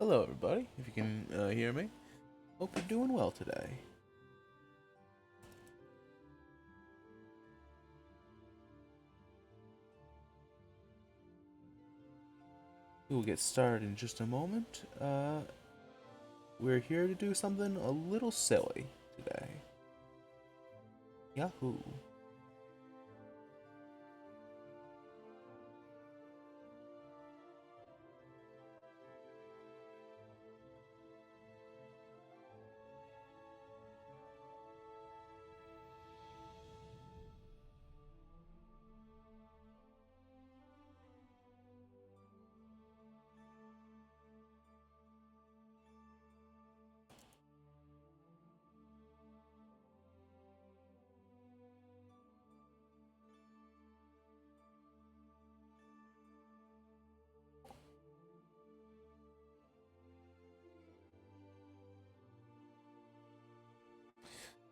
Hello, everybody. If you can hear me, hope you're doing well today. We will get started in just a moment. We're here to do something a little silly today. Yahoo!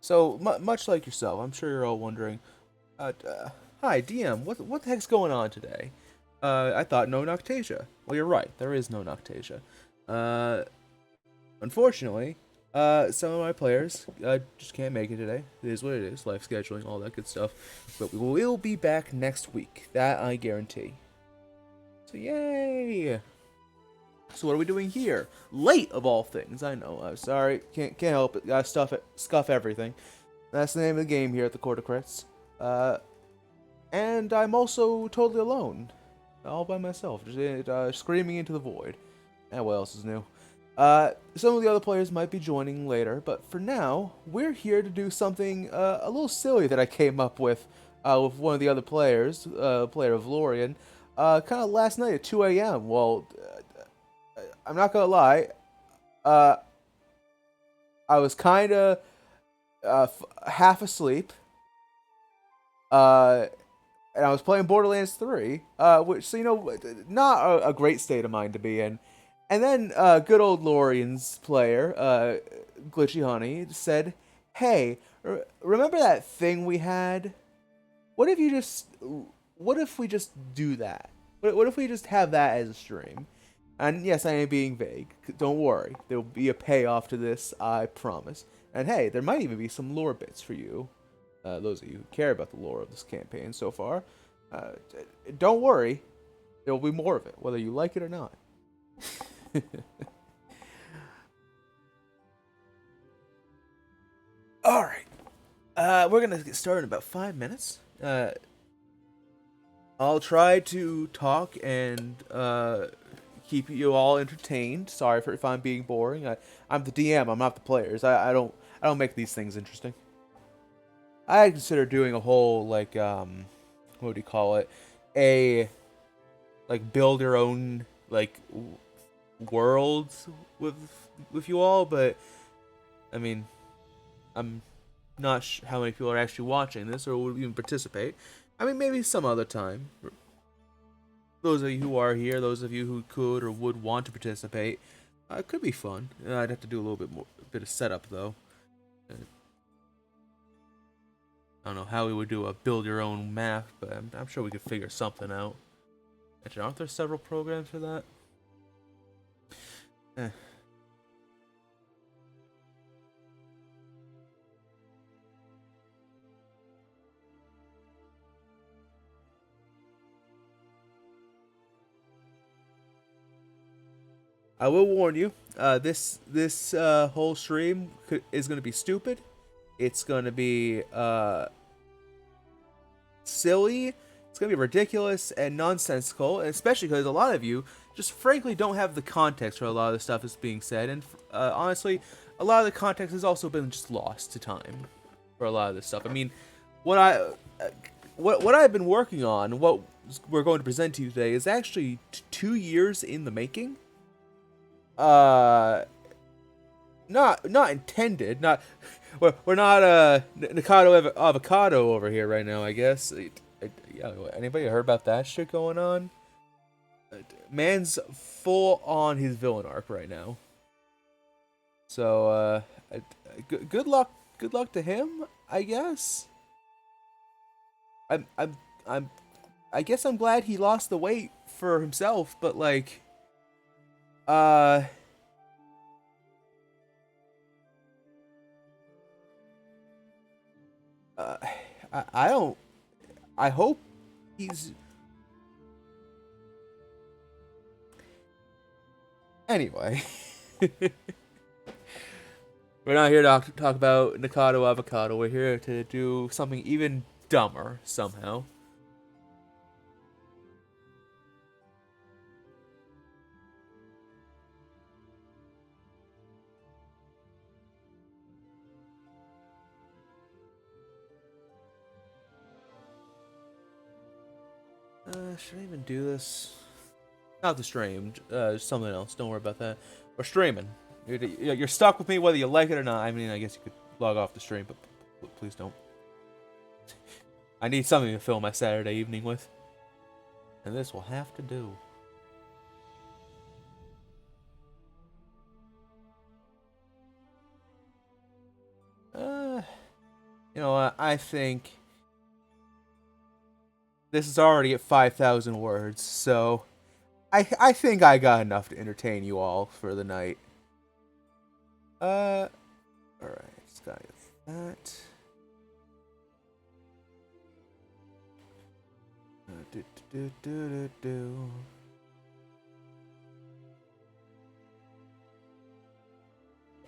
So, much like yourself, I'm sure you're all wondering, uh, uh, hi, DM, what the heck's going on today? I thought no Noctasia. Well, you're right, there is no Noctasia. Uh, Unfortunately, some of my players just can't make it today. It is what it is, life scheduling, all that good stuff. But we will be back next week. That I guarantee. So yay! So what are we doing here? Late of all things. I know. I'm sorry. Can't help it. Gotta scuff everything. That's the name of the game here at the Court of Crits. And I'm also totally alone, all by myself, just screaming into the void. And what else is new? Some of the other players might be joining later, but for now, we're here to do something a little silly that I came up with one of the other players, player of Lorien, kind of last night at 2 a.m. Well, I'm not gonna lie, uh, I was kind of half asleep, uh, and I was playing Borderlands 3, which, so, not a great state of mind to be in. And then good old Lorian's player, Glitchy Honey, said, "Hey, remember that thing we had? What if you just, what if we just do that? What if we just have that as a stream?" And yes, I am being vague. Don't worry, there will be a payoff to this, I promise. And hey, there might even be some lore bits for you, those of you who care about the lore of this campaign so far. Uh, don't worry, there will be more of it, whether you like it or not. All right. We're gonna get started in about 5 minutes. I'll try to talk and keep you all entertained. Sorry for if I'm being boring. I'm the DM. I'm not the players. I don't make these things interesting. I consider doing a whole what do you call it? A build your own worlds with you all, but I mean I'm not how many people are actually watching this or would even participate. I mean, maybe some other time. Those of you who are here, those of you who could or would want to participate, it could be fun. I'd have to do a little bit more, a bit of setup though. I don't know how we would do a build your own map, but I'm sure we could figure something out. Actually, aren't there several programs for that? Eh. I will warn you. This whole stream is going to be stupid. It's going to be silly. It's going to be ridiculous and nonsensical, and especially because a lot of you just frankly don't have the context for a lot of the stuff that's being said, and honestly, a lot of the context has also been just lost to time for a lot of this stuff. I mean, what I uh, what I've been working on, what we're going to present to you today, is actually 2 years in the making. Uh, not intended. Not we're not Nikado avocado over here right now. I guess. Yeah, anybody heard about that shit going on? Man's full on his villain arc right now. So good luck. Good luck to him. I guess. I'm I'm I'm. I guess I'm glad he lost the weight for himself, but uh Uh, I don't. I hope he's. Anyway, we're not here to talk about Nikado Avocado. We're here to do something even dumber somehow. Should I even do this? Not the stream, something else. Don't worry about that. We're streaming. You're stuck with me whether you like it or not. I mean, I guess you could log off the stream, but please don't. I need something to fill my Saturday evening with. And this will have to do. You know, I think this is already at 5,000 words, so I think I got enough to entertain you all for the night. Alright, just gotta get that.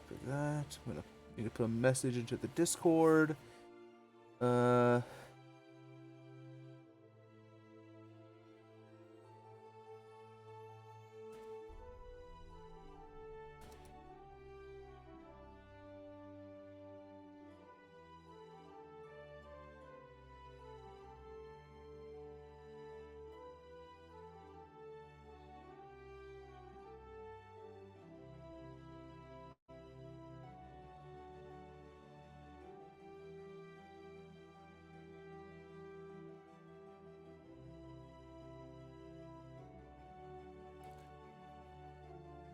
For that, I'm gonna need to put a message into the Discord.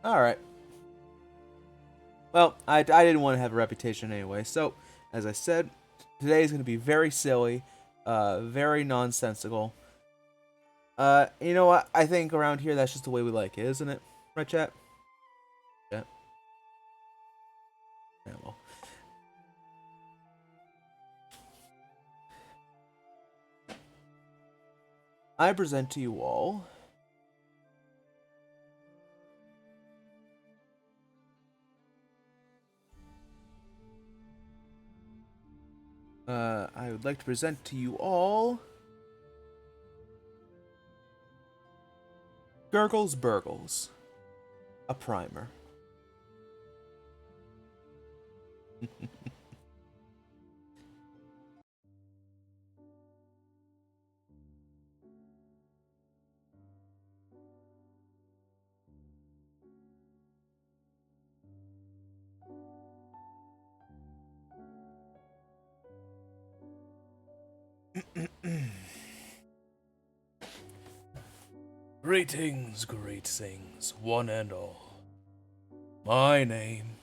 Alright. Well, I didn't want to have a reputation anyway, so, as I said, today is going to be very silly, very nonsensical. You know what? I think around here that's just the way we like it, isn't it? Right, chat? Yeah. Yeah, well. I present to you all I would like to present to you all Gurgles Burgles, a primer. Greetings, great things, one and all. My name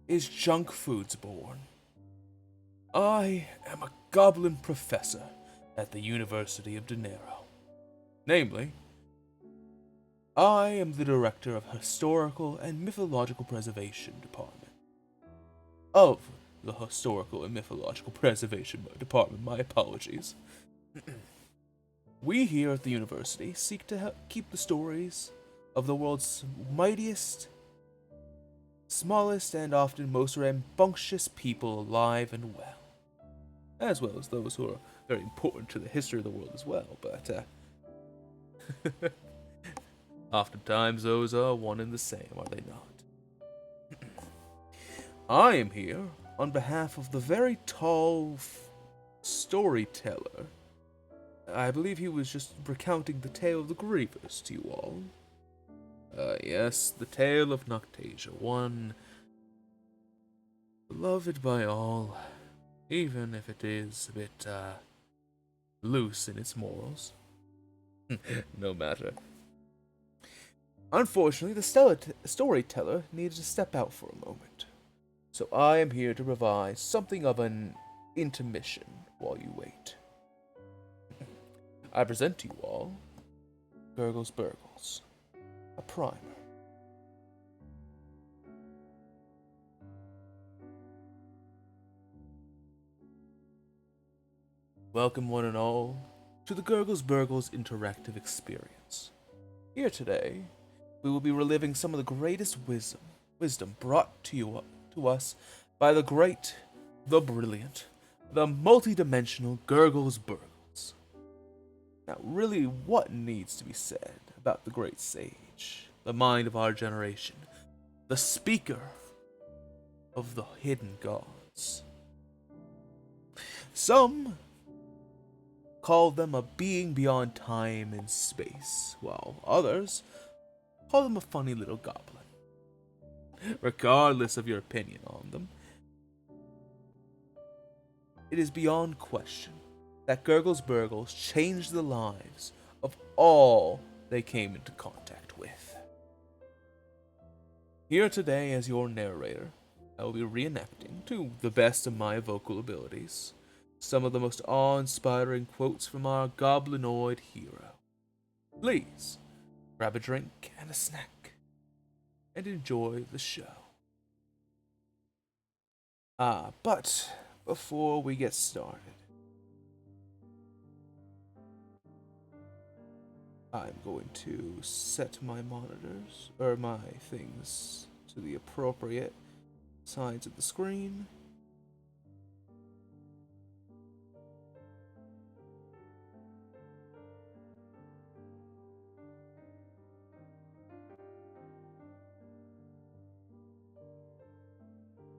is Junk Foodsborn. I am a goblin professor at the University of De Niro. Namely, I am the director of Historical and Mythological Preservation Department. Of the Historical and Mythological Preservation Department, my apologies. We here at the university seek to help keep the stories of the world's mightiest, smallest, and often most rambunctious people alive and well as those who are very important to the history of the world as well, but, oftentimes those are one and the same, are they not? I am here on behalf of the very tall storyteller. I believe he was just recounting the tale of the Grievous to you all. Yes, the tale of Noctasia, one beloved by all, even if it is a bit, loose in its morals. No matter. Unfortunately, the storyteller needed to step out for a moment, so I am here to provide something of an intermission while you wait. I present to you all Gurgles Burgles, a primer. Welcome one and all to the Gurgles Burgles interactive experience. Here today, we will be reliving some of the greatest wisdom brought to us by the great, the brilliant, the multi-dimensional Gurgles Burgles. Now, really, what needs to be said about the great sage, the mind of our generation, the speaker of the hidden gods? Some call them a being beyond time and space, while others call them a funny little goblin. Regardless of your opinion on them, it is beyond question that Gurgles Burgles changed the lives of all they came into contact with. Here today as your narrator, I will be reenacting, to the best of my vocal abilities, some of the most awe-inspiring quotes from our goblinoid hero. Please, grab a drink and a snack, and enjoy the show. But before we get started, I'm going to set my monitors, or my things, to the appropriate sides of the screen.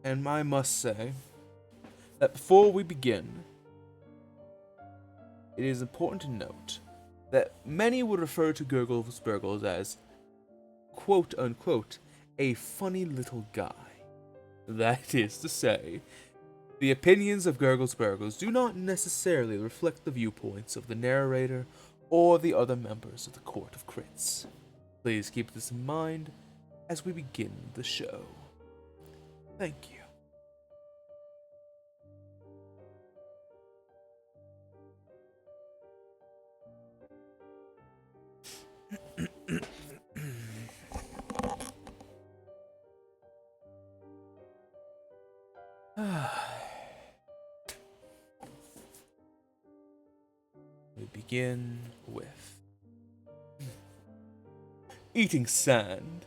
And I must say that before we begin, it is important to note that many would refer to Gurgles Burgles as, quote unquote, a funny little guy. That is to say, the opinions of Gurgles Burgles do not necessarily reflect the viewpoints of the narrator or the other members of the Court of Crits. Please keep this in mind as we begin the show. Thank you. We begin with eating sand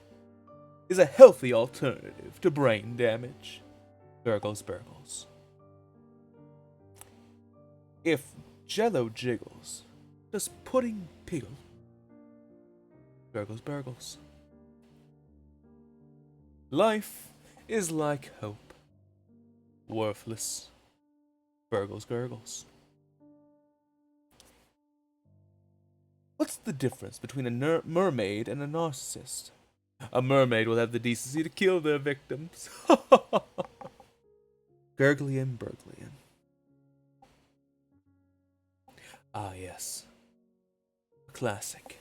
is a healthy alternative to brain damage. Gurgles Burgles. If Jello jiggles, does pudding piggle? Gurgles Burgles. Life is like hope. Worthless. Burgles Gurgles. What's the difference between a mermaid and a narcissist? A mermaid will have the decency to kill their victims. Gurglian Burglian. Ah, yes. A classic.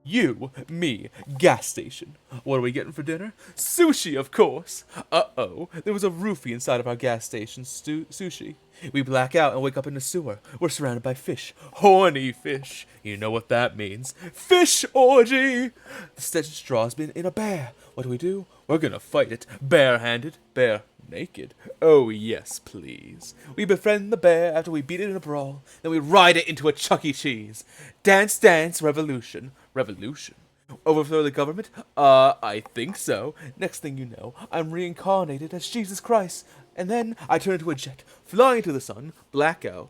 You, me, gas station. What are we getting for dinner? Sushi, of course. Uh-oh, there was a roofie inside of our gas station sushi. We black out and wake up in the sewer. We're surrounded by fish. Horny fish. You know what that means. Fish orgy! The stench straw's been in a bear. What do? We're gonna fight it. Bare-handed. Bare naked. Oh, yes, please. We befriend the bear after we beat it in a brawl. Then we ride it into a Chuck E. Cheese. Dance, dance, revolution. Revolution? Overthrow the government? I think so. Next thing you know, I'm reincarnated as Jesus Christ. And then I turn into a jet, fly into the sun, black out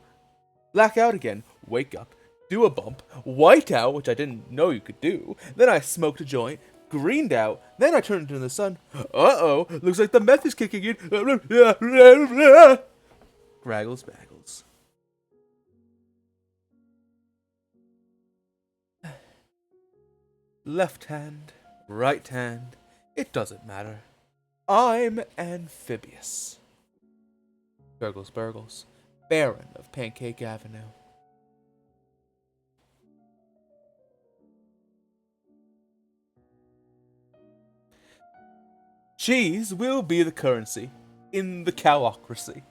again, wake up, do a bump, white out, which I didn't know you could do. Then I smoked a joint, greened out, then I turned into the sun. Uh-oh, looks like the meth is kicking in. Graggles baggles. Left hand, right hand, it doesn't matter. I'm amphibious. Gurgles Burgles, Baron of Pancake Avenue. Cheese will be the currency in the cowocracy.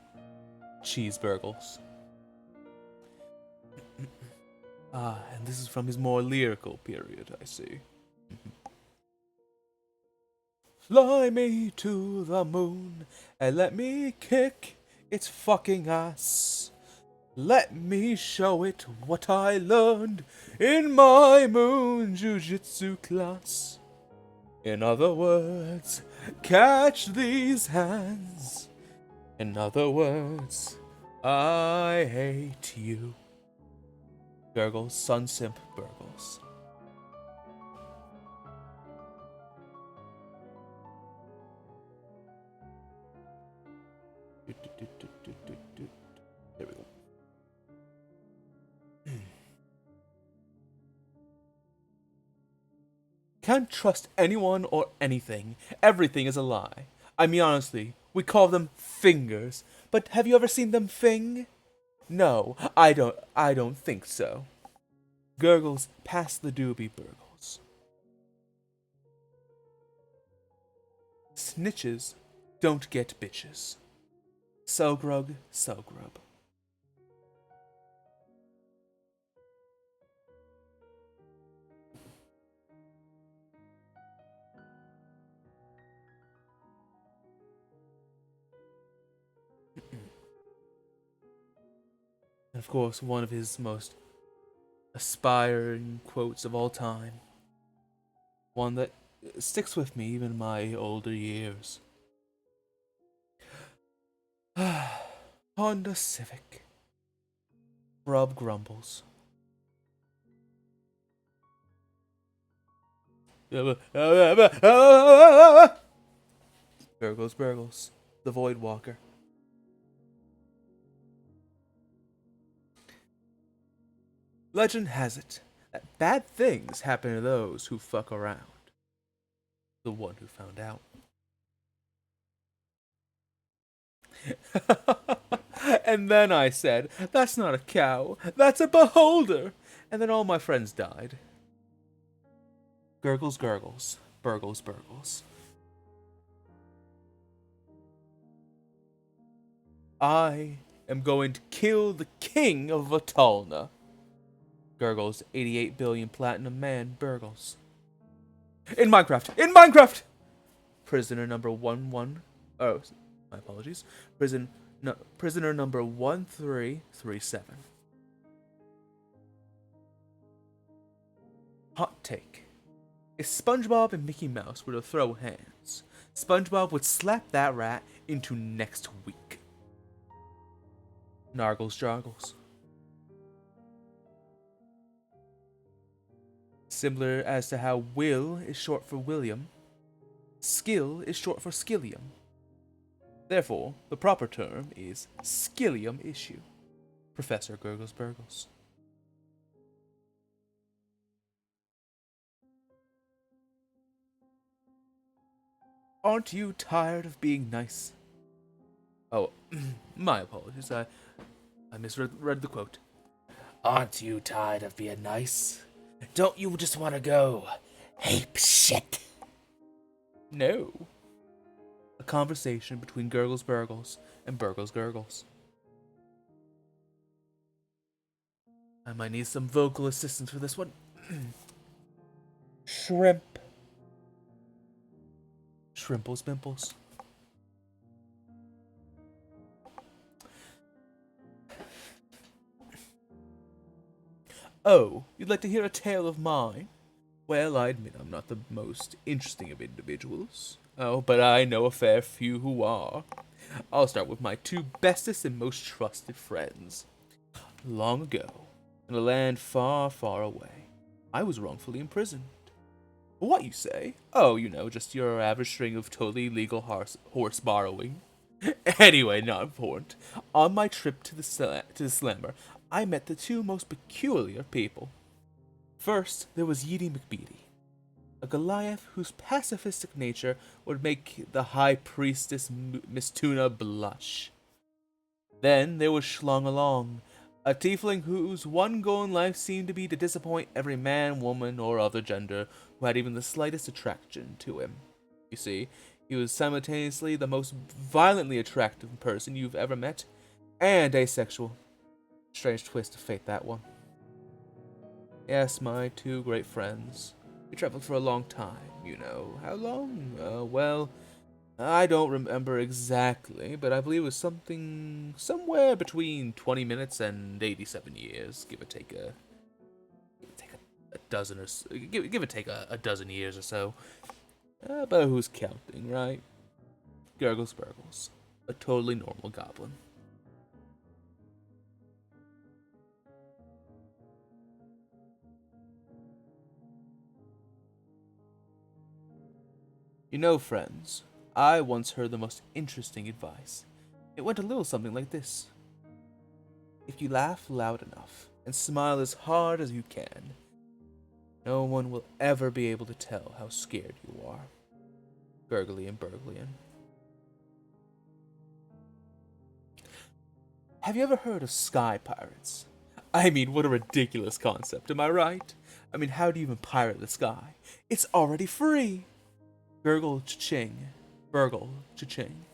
Cheese Burgles. And this is from his more lyrical period, I see. Fly me to the moon and let me kick its fucking ass. Let me show it what I learned in my moon jujitsu class. In other words, catch these hands. In other words, I hate you. Gurgles, Sun Simp Burgles. There we go. Can't trust anyone or anything. Everything is a lie. I mean, honestly, we call them fingers. But have you ever seen them fing? No, I don't think so. Gurgles, pass the doobie Burgles. Snitches don't get bitches. Selgrug, Selgrub. And of course, one of his most aspiring quotes of all time. One that sticks with me even in my older years. Honda Civic. Rob grumbles. Burgles, Burgles. The Void Walker. Legend has it that bad things happen to those who fuck around. The one who found out. And then I said, that's not a cow, that's a beholder. And then all my friends died. Gurgles, Gurgles. Burgles, Burgles. I am going to kill the king of Vatalna. Gurgles, 88 billion platinum man, Burgles. In Minecraft! In Minecraft! Prisoner number 11. Oh, my apologies. Prisoner number 1337. Hot take. If SpongeBob and Mickey Mouse were to throw hands, SpongeBob would slap that rat into next week. Nargles Jargles. Similar as to how Will is short for William, skill is short for skillium. Therefore, the proper term is skillium issue. Professor Gurgles Burgles. Aren't you tired of being nice? Oh, my apologies. I misread the quote. Aren't you tired of being nice? Don't you just want to go ape shit? No. A conversation between Gurgles Burgles and Burgles Gurgles. I might need some vocal assistance for this one. Shrimp. Shrimples Bimples. Oh, you'd like to hear a tale of mine? Well, I admit I'm not the most interesting of individuals. Oh, but I know a fair few who are. I'll start with my two bestest and most trusted friends. Long ago, in a land far, far away, I was wrongfully imprisoned. What, you say? Oh, you know, just your average string of totally legal horse borrowing. Anyway, not important. On my trip to the Slammer, I met the two most peculiar people. First, there was Yeety McBeady, a Goliath whose pacifistic nature would make the High Priestess Miss Tuna blush. Then there was Schlong Along, a tiefling whose one goal in life seemed to be to disappoint every man, woman, or other gender who had even the slightest attraction to him. You see, he was simultaneously the most violently attractive person you've ever met, and asexual. Strange twist of fate, that one. Yes, my two great friends. We traveled for a long time, you know. How long? Well, I don't remember exactly, but I believe it was something somewhere between 20 minutes and 87 years, give or take a dozen or so, give or take a dozen years or so. But who's counting, right? Gurgles Burgles, a totally normal goblin. You know, friends, I once heard the most interesting advice. It went a little something like this: if you laugh loud enough and smile as hard as you can, no one will ever be able to tell how scared you are. Gurgly and Burglian. Have you ever heard of sky pirates? I mean, what a ridiculous concept, am I right? I mean, how do you even pirate the sky? It's already free! Gurgle cha-ching. Burgle cha-ching.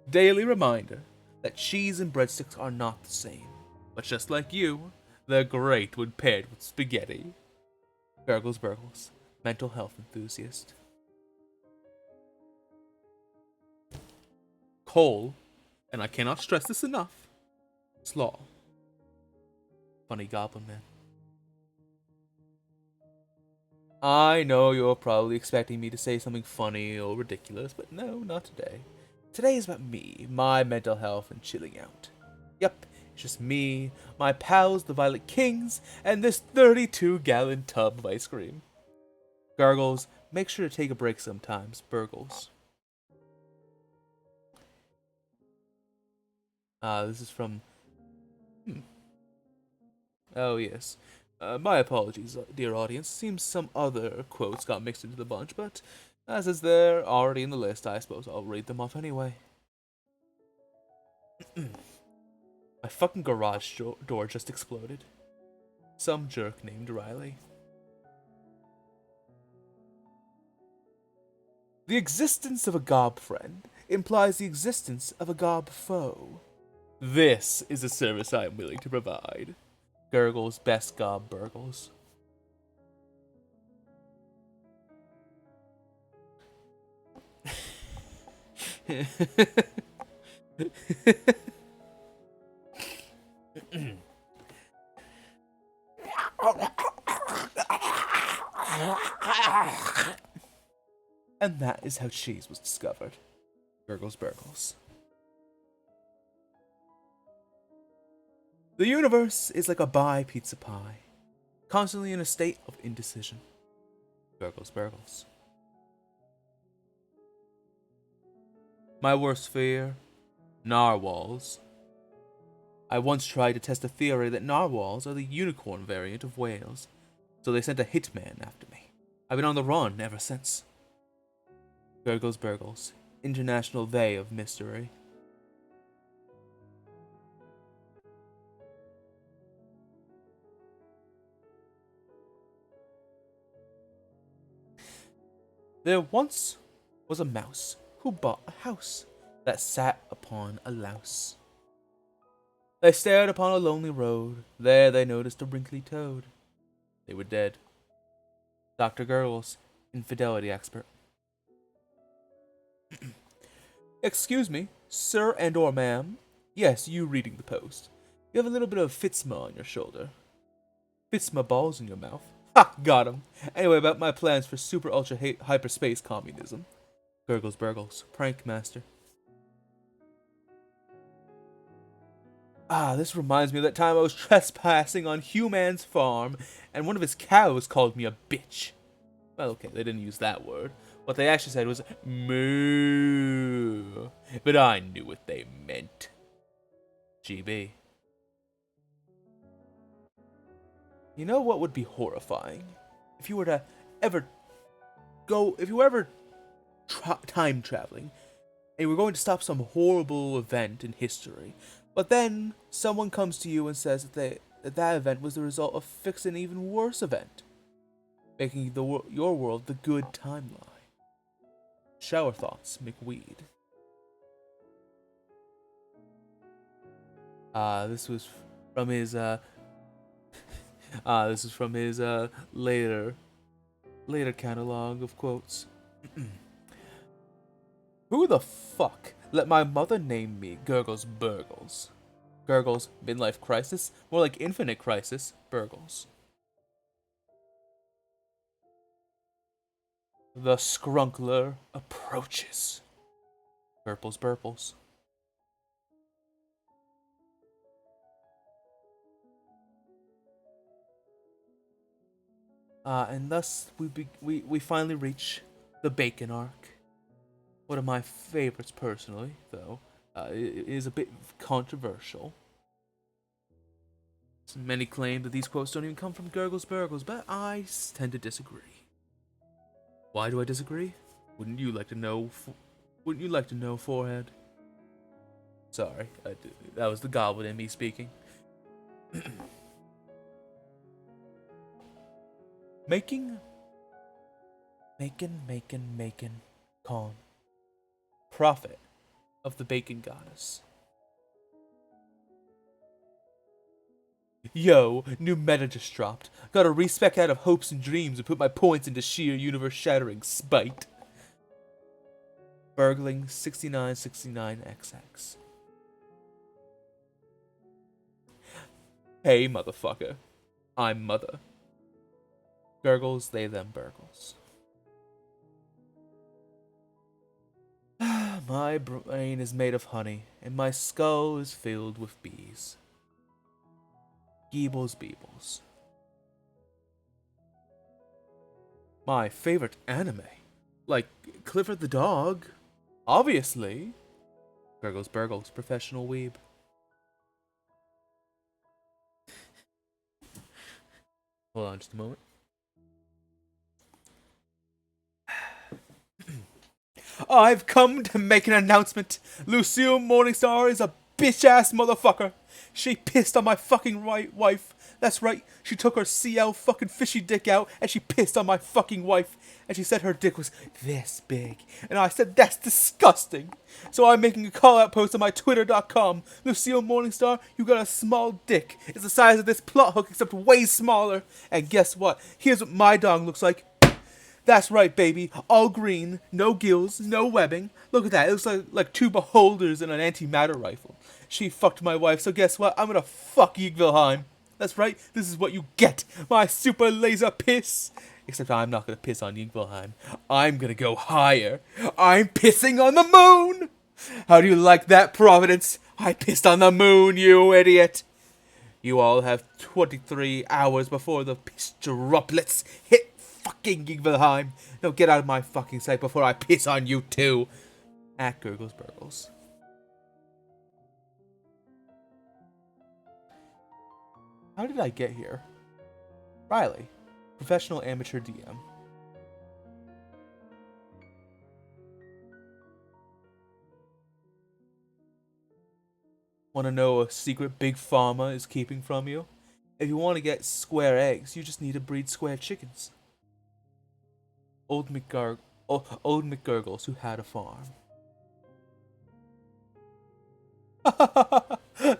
Daily reminder that cheese and breadsticks are not the same. But just like you, they're great when paired with spaghetti. Gurgles Burgles, mental health enthusiast. Cole, and I cannot stress this enough, Slaw. Funny Goblin Man. I know you're probably expecting me to say something funny or ridiculous, but no, not today. Today is about me, my mental health, and chilling out. Yep, it's just me, my pals, the Violet Kings, and this 32-gallon tub of ice cream. Gargles, make sure to take a break sometimes, Burgles. This is from... Oh, yes. My apologies, dear audience. Seems some other quotes got mixed into the bunch, but as is there already in the list, I suppose I'll read them off anyway. My fucking garage door just exploded. Some jerk named Riley. The existence of a gob friend implies the existence of a gob foe. This is a service I am willing to provide. Gurgles best gob Burgles. And that is how cheese was discovered. Gurgles Burgles. The universe is like a pizza pie, constantly in a state of indecision. Gurgles Burgles. My worst fear? Narwhals. I once tried to test a theory that narwhals are the unicorn variant of whales, so they sent a hitman after me. I've been on the run ever since. Gurgles Burgles, international they of mystery. There once was a mouse who bought a house that sat upon a louse. They stared upon a lonely road. There they noticed a wrinkly toad. They were dead. Dr. Gurgles, infidelity expert. Excuse me, sir and or ma'am. Yes, you reading the post. You have a little bit of Fitzma on your shoulder. Fitzma balls in your mouth. Ha! Got him. Anyway, about my plans for super ultra hyperspace communism. Gurgles Burgles, prank master. This reminds me of that time I was trespassing on Human's farm, and one of his cows called me a bitch. Well, okay, they didn't use that word. What they actually said was moo. But I knew what they meant. GB. You know what would be horrifying? If you were to ever if you were ever time traveling, and you were going to stop some horrible event in history, but then someone comes to you and says that event was the result of fixing an even worse event, making your world the good timeline. Shower thoughts, McWeed. This was from his later Later catalog of quotes. Who the fuck let my mother name me Gurgles Burgles? Gurgles, midlife crisis? More like infinite crisis, Burgles. The skrunkler approaches. Burples, burples. And thus we finally reach the Bacon arc. One of my favorites personally, though. It is a bit controversial. Many claim that these quotes don't even come from Gurgles Burgles, but I tend to disagree. Why do I disagree? Wouldn't you like to know? Wouldn't you like to know, forehead? Sorry, that was the goblin in me speaking. Making con. Prophet of the Bacon Goddess. Yo, new meta just dropped. Gotta respec out of hopes and dreams and put my points into sheer universe-shattering spite. Burgling 6969XX. Hey, motherfucker. I'm mother. Gurgles, they, them, Burgles. My brain is made of honey, and my skull is filled with bees. Geebles Beebles. My favorite anime. Like Clifford the Dog. Obviously. Gurgles Burgles, professional weeb. Hold on just a moment. I've come to make an announcement. Lucille Morningstar is a bitch-ass motherfucker. She pissed on my fucking wife. That's right, she took her CL fucking fishy dick out and she pissed on my fucking wife. And she said her dick was this big. And I said, that's disgusting. So I'm making a call-out post on my twitter.com. Lucille Morningstar, you got a small dick. It's the size of this plot hook except way smaller. And guess what? Here's what my dong looks like. That's right, baby. All green, no gills, no webbing. Look at that. It looks like two beholders in an antimatter rifle. She fucked my wife, so guess what? I'm gonna fuck Yggvilheim. That's right. This is what you get. My super laser piss. Except I'm not gonna piss on Yggvilheim. I'm gonna go higher. I'm pissing on the moon. How do you like that, Providence? I pissed on the moon, you idiot. You all have 23 hours before the piss droplets hit fucking Yggvilheim. No, get out of my fucking sight before I piss on you too. At Gurgles Burgles. How did I get here? Riley, professional amateur DM. Want to know a secret Big Pharma is keeping from you? If you want to get square eggs, you just need to breed square chickens. Old McGurgles who had a farm.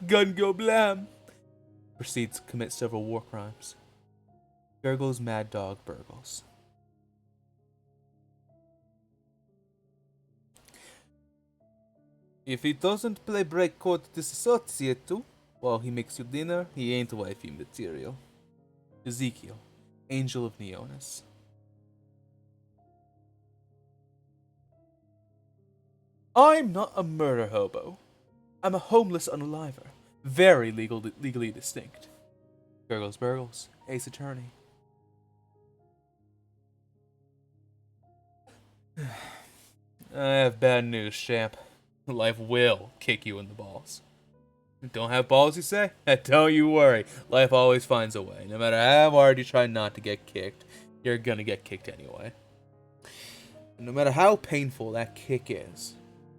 Gun go blam. Proceeds to commit several war crimes. Gurgles Mad Dog Burgles. If he doesn't play breakcourt disassociate too, while he makes you dinner, he ain't wifey material. Ezekiel, Angel of Neonis. I'm not a murder hobo. I'm a homeless unaliver. Very legally distinct. Gurgles Burgles, Ace Attorney. I have bad news, champ. Life will kick you in the balls. Don't have balls, you say? Don't you worry. Life always finds a way. No matter how hard you try not to get kicked, you're gonna get kicked anyway. And no matter how painful that kick is,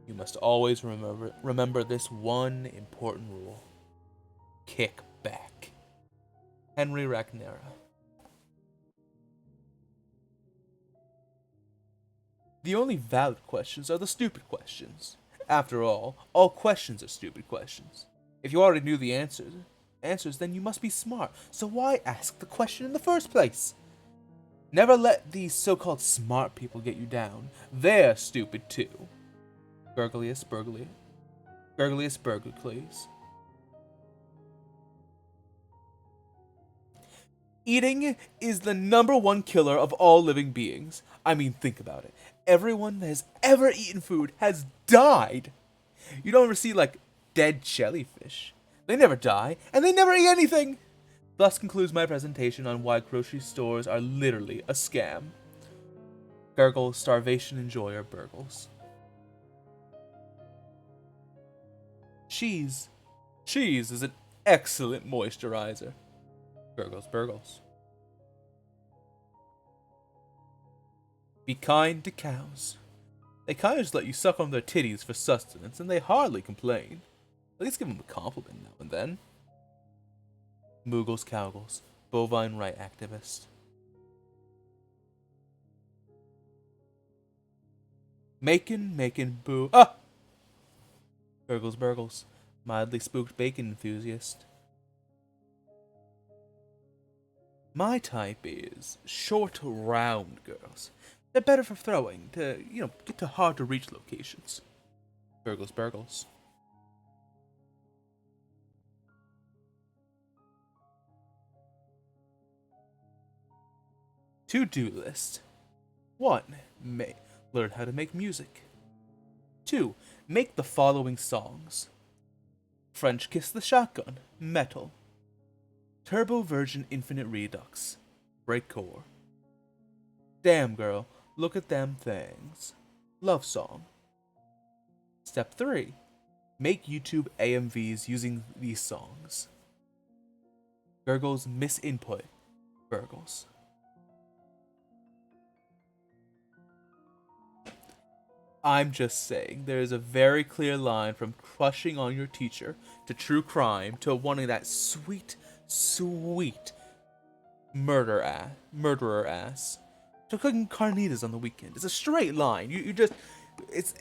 you must always remember this one important rule. Kick back. Henry Ragnera. The only valid questions are the stupid questions. After all questions are stupid questions. If you already knew the answers, then you must be smart. So why ask the question in the first place? Never let these so-called smart people get you down. They're stupid too. Gurglius Burgly. Gurglius Burgles. Eating is the #1 killer of all living beings. I mean, think about it. Everyone that has ever eaten food has died. You don't ever see, like, dead jellyfish. They never die, and they never eat anything. Thus concludes my presentation on why grocery stores are literally a scam. Gurgles, starvation enjoyer, Burgles. Cheese. Cheese is an excellent moisturizer. Gurgles, Burgles. Be kind to cows. They kind of just let you suck on their titties for sustenance, and they hardly complain. At least give them a compliment now and then. Moogles Cowgles, bovine right activist. Macon, boo. Ah! Gurgles, Burgles, mildly spooked bacon enthusiast. My type is short, round girls. They're better for throwing, to, get to hard-to-reach locations. Gurgles, Burgles. To-do list. 1. Learn how to make music. 2. Make the following songs. French Kiss the Shotgun, metal. Turbo Version Infinite Redux, breakcore. Damn girl, look at them things. Love song. Step 3. Make YouTube AMVs using these songs. Gurgles misinput. Burgles. I'm just saying, there is a very clear line from crushing on your teacher to true crime to wanting that sweet murderer ass to cooking carnitas on the weekend. It's a straight line. It is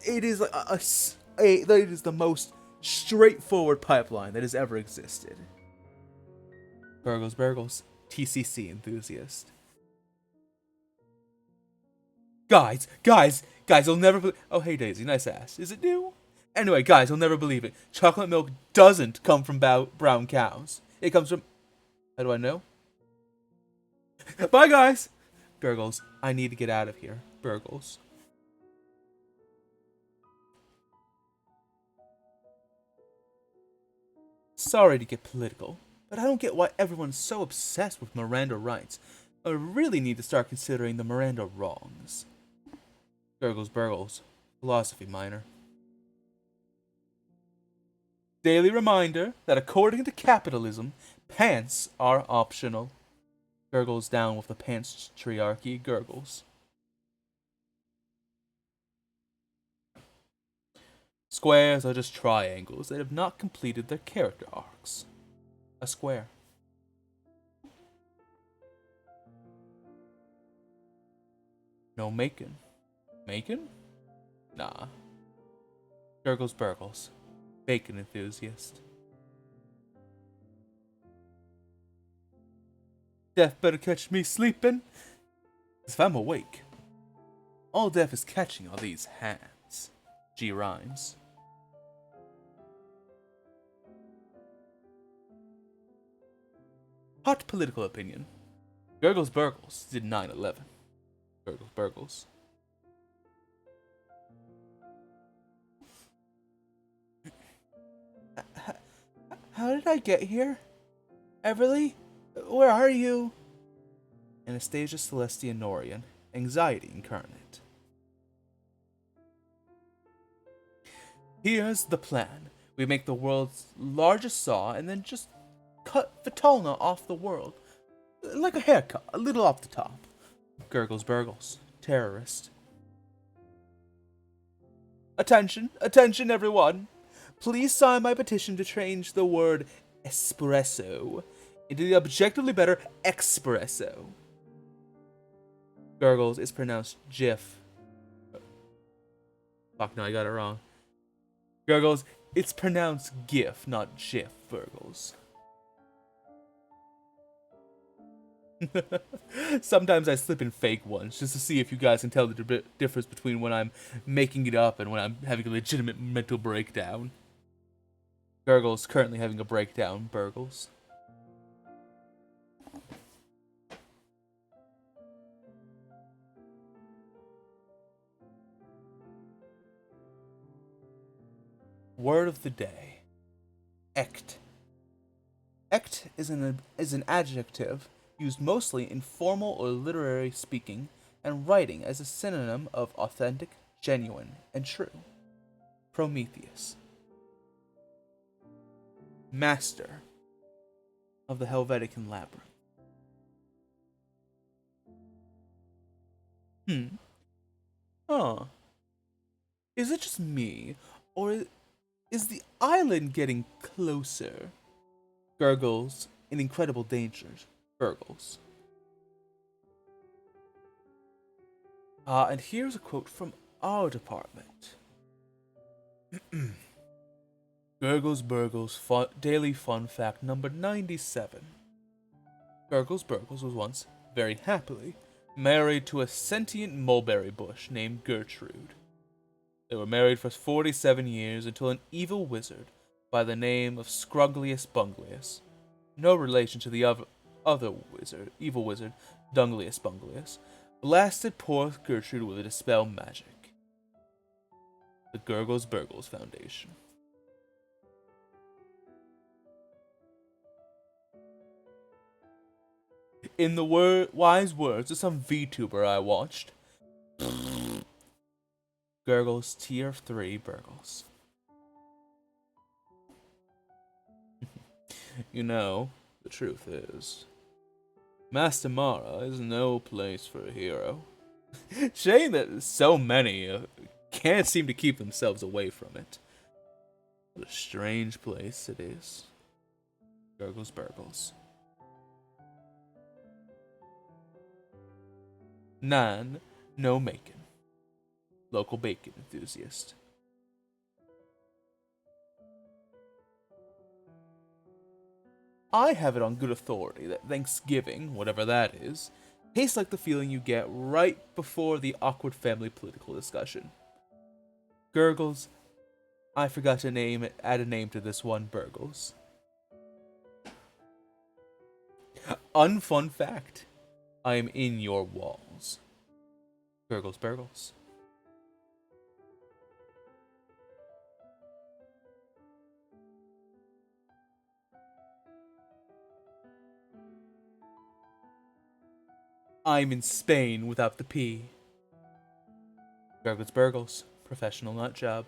it is the most straightforward pipeline that has ever existed. Burgles, TCC enthusiast. Guys, you'll never believe. Oh, hey Daisy, nice ass. Is it new? Anyway, guys, you'll never believe it. Chocolate milk doesn't come from brown cows. It comes from. How do I know? Bye, guys! Gurgles, I need to get out of here. Burgles. Sorry to get political, but I don't get why everyone's so obsessed with Miranda rights. I really need to start considering the Miranda wrongs. Gurgles, Burgles. Philosophy minor. Daily reminder that according to capitalism, pants are optional. Gurgles down with the pants triarchy. Gurgles. Squares are just triangles that have not completed their character arcs. A square. No Macon. Macon? Nah. Gurgles, Burgles. Bacon enthusiast. Death better catch me sleeping. If I'm awake, all death is catching are these hands. G rhymes. Hot political opinion. Gurgles Burgles did 9/11. Gurgles Burgles. How did I get here? Everly? Where are you? Anastasia Celestia Norian. Anxiety incarnate. Here's the plan. We make the world's largest saw and then just cut Vitalna off the world. Like a haircut, a little off the top. Gurgles Burgles. Terrorist. Attention, everyone. Please sign my petition to change the word espresso into the objectively better espresso. Gurgles is pronounced Jif. Fuck no, I got it wrong. Gurgles, it's pronounced GIF, not GIF, Burgles. Sometimes I slip in fake ones just to see if you guys can tell the difference between when I'm making it up and when I'm having a legitimate mental breakdown. Gurgles currently having a breakdown, Burgles. Word of the day. Ect. Ect is an adjective used mostly in formal or literary speaking and writing as a synonym of authentic, genuine, and true. Prometheus. Master of the Helvetican Labyrinth. Hmm. Huh. Is it just me, or is the island getting closer? Gurgles in incredible danger. Burgles. And here's a quote from our department. Gurgles Burgles Daily Fun Fact number 97. Gurgles Burgles was once, very happily, married to a sentient mulberry bush named Gertrude. They were married for 47 years until an evil wizard by the name of Scruglius Bunglius, no relation to the other evil wizard, Dunglius Bunglius, blasted poor Gertrude with a dispel magic. The Gurgles Burgles Foundation. In the wise words of some VTuber I watched, Gurgles Tier 3 Burgles. You know, the truth is, Master Mara is no place for a hero. Shame that so many can't seem to keep themselves away from it. What a strange place it is. Gurgles Burgles. 9. No Macon. Local bacon enthusiast. I have it on good authority that Thanksgiving, whatever that is, tastes like the feeling you get right before the awkward family political discussion. Gurgles, I forgot to add a name to this one, Burgles. Unfun fact. I am in your walls. Gurgles Burgles. I'm in Spain without the P. Gurgles Burgles. Professional nut job.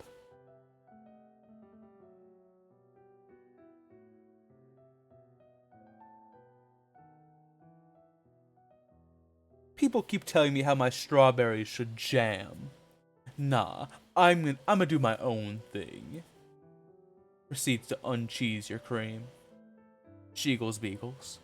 People keep telling me how my strawberries should jam. Nah, I'm gonna do my own thing. Proceeds to uncheese your cream. Sheagles Beagles.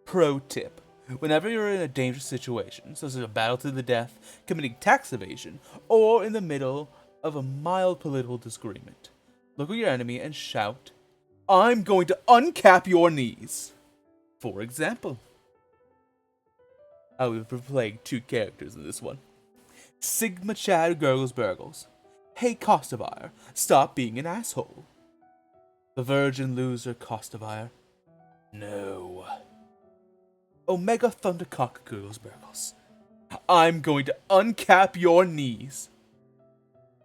Pro tip. Whenever you're in a dangerous situation, such as a battle to the death, committing tax evasion, or in the middle of a mild political disagreement, look at your enemy and shout, I'm going to uncap your knees. For example. I will be playing 2 characters in this one. Sigma Chad Gurgles Burgles. Hey Costivire, stop being an asshole. The virgin loser Costivire. No. Omega Thundercock Gurgles Burgles. I'm going to uncap your knees.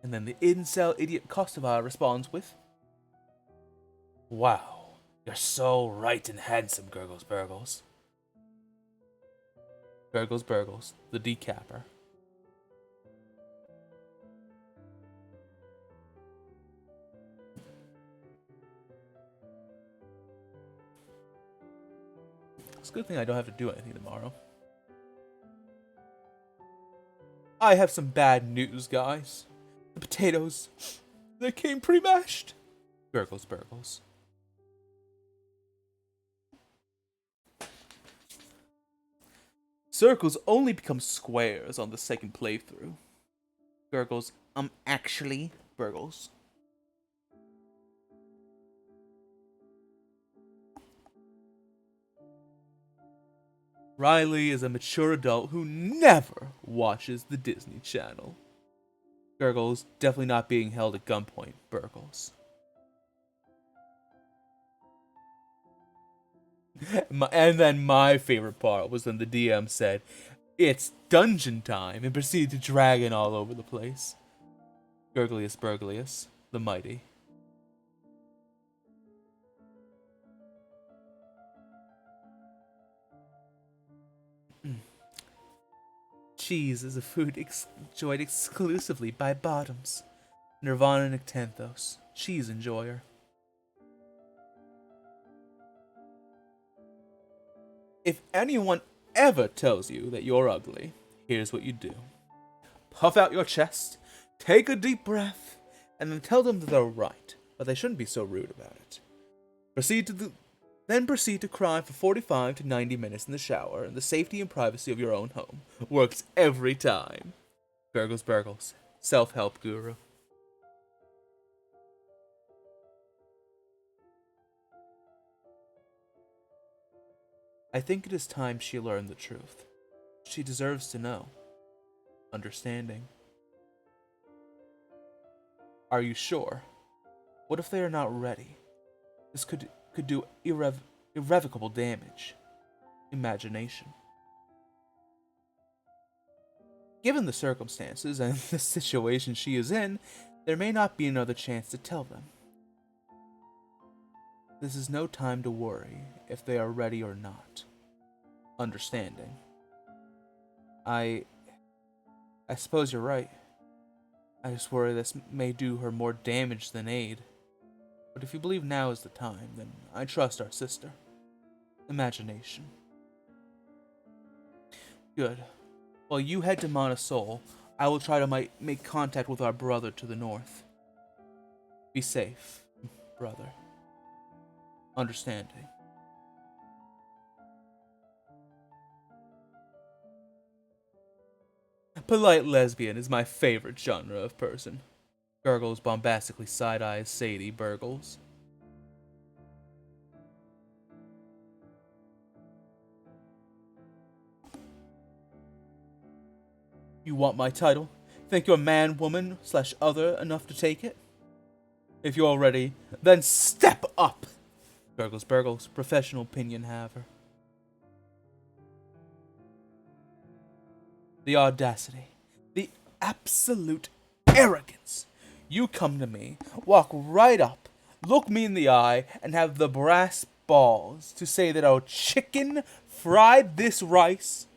And then the incel idiot Costivire responds with, wow, you're so right and handsome, Gurgles Burgles. Gurgles Burgles, the decapper. It's a good thing I don't have to do anything tomorrow. I have some bad news, guys. The potatoes, they came pre-mashed. Gurgles Burgles. Circles only become squares on the second playthrough. Gurgles, actually, Burgles. Riley is a mature adult who never watches the Disney Channel. Gurgles, definitely not being held at gunpoint, Burgles. And then my favorite part was when the DM said, "It's dungeon time," and proceeded to drag it all over the place. Gurglius Burglius, the mighty. Cheese is a food enjoyed exclusively by bottoms. Nirvana Nictanthos, cheese enjoyer. If anyone ever tells you that you're ugly, here's what you do. Puff out your chest, take a deep breath, and then tell them that they're right, but they shouldn't be so rude about it. Then proceed to cry for 45 to 90 minutes in the shower in the safety and privacy of your own home. Works every time. Burgles, self-help guru. I think it is time she learned the truth. She deserves to know. Understanding. Are you sure? What if they are not ready? This could do irrevocable damage. Imagination. Given the circumstances and the situation she is in, there may not be another chance to tell them. This is no time to worry if they are ready or not. Understanding. I suppose you're right. I just worry this may do her more damage than aid. But if you believe now is the time, then I trust our sister. Imagination. Good. While you head to Montesol, I will try to make contact with our brother to the north. Be safe, brother. Understanding. Polite lesbian is my favorite genre of person. Gurgles bombastically side-eyes Sadie Burgles. You want my title? Think you're man, woman, / other enough to take it? If you're ready, then step up! Burgles, professional opinion haver. The audacity, the absolute arrogance. You come to me, walk right up, look me in the eye, and have the brass balls to say that our chicken fried this rice.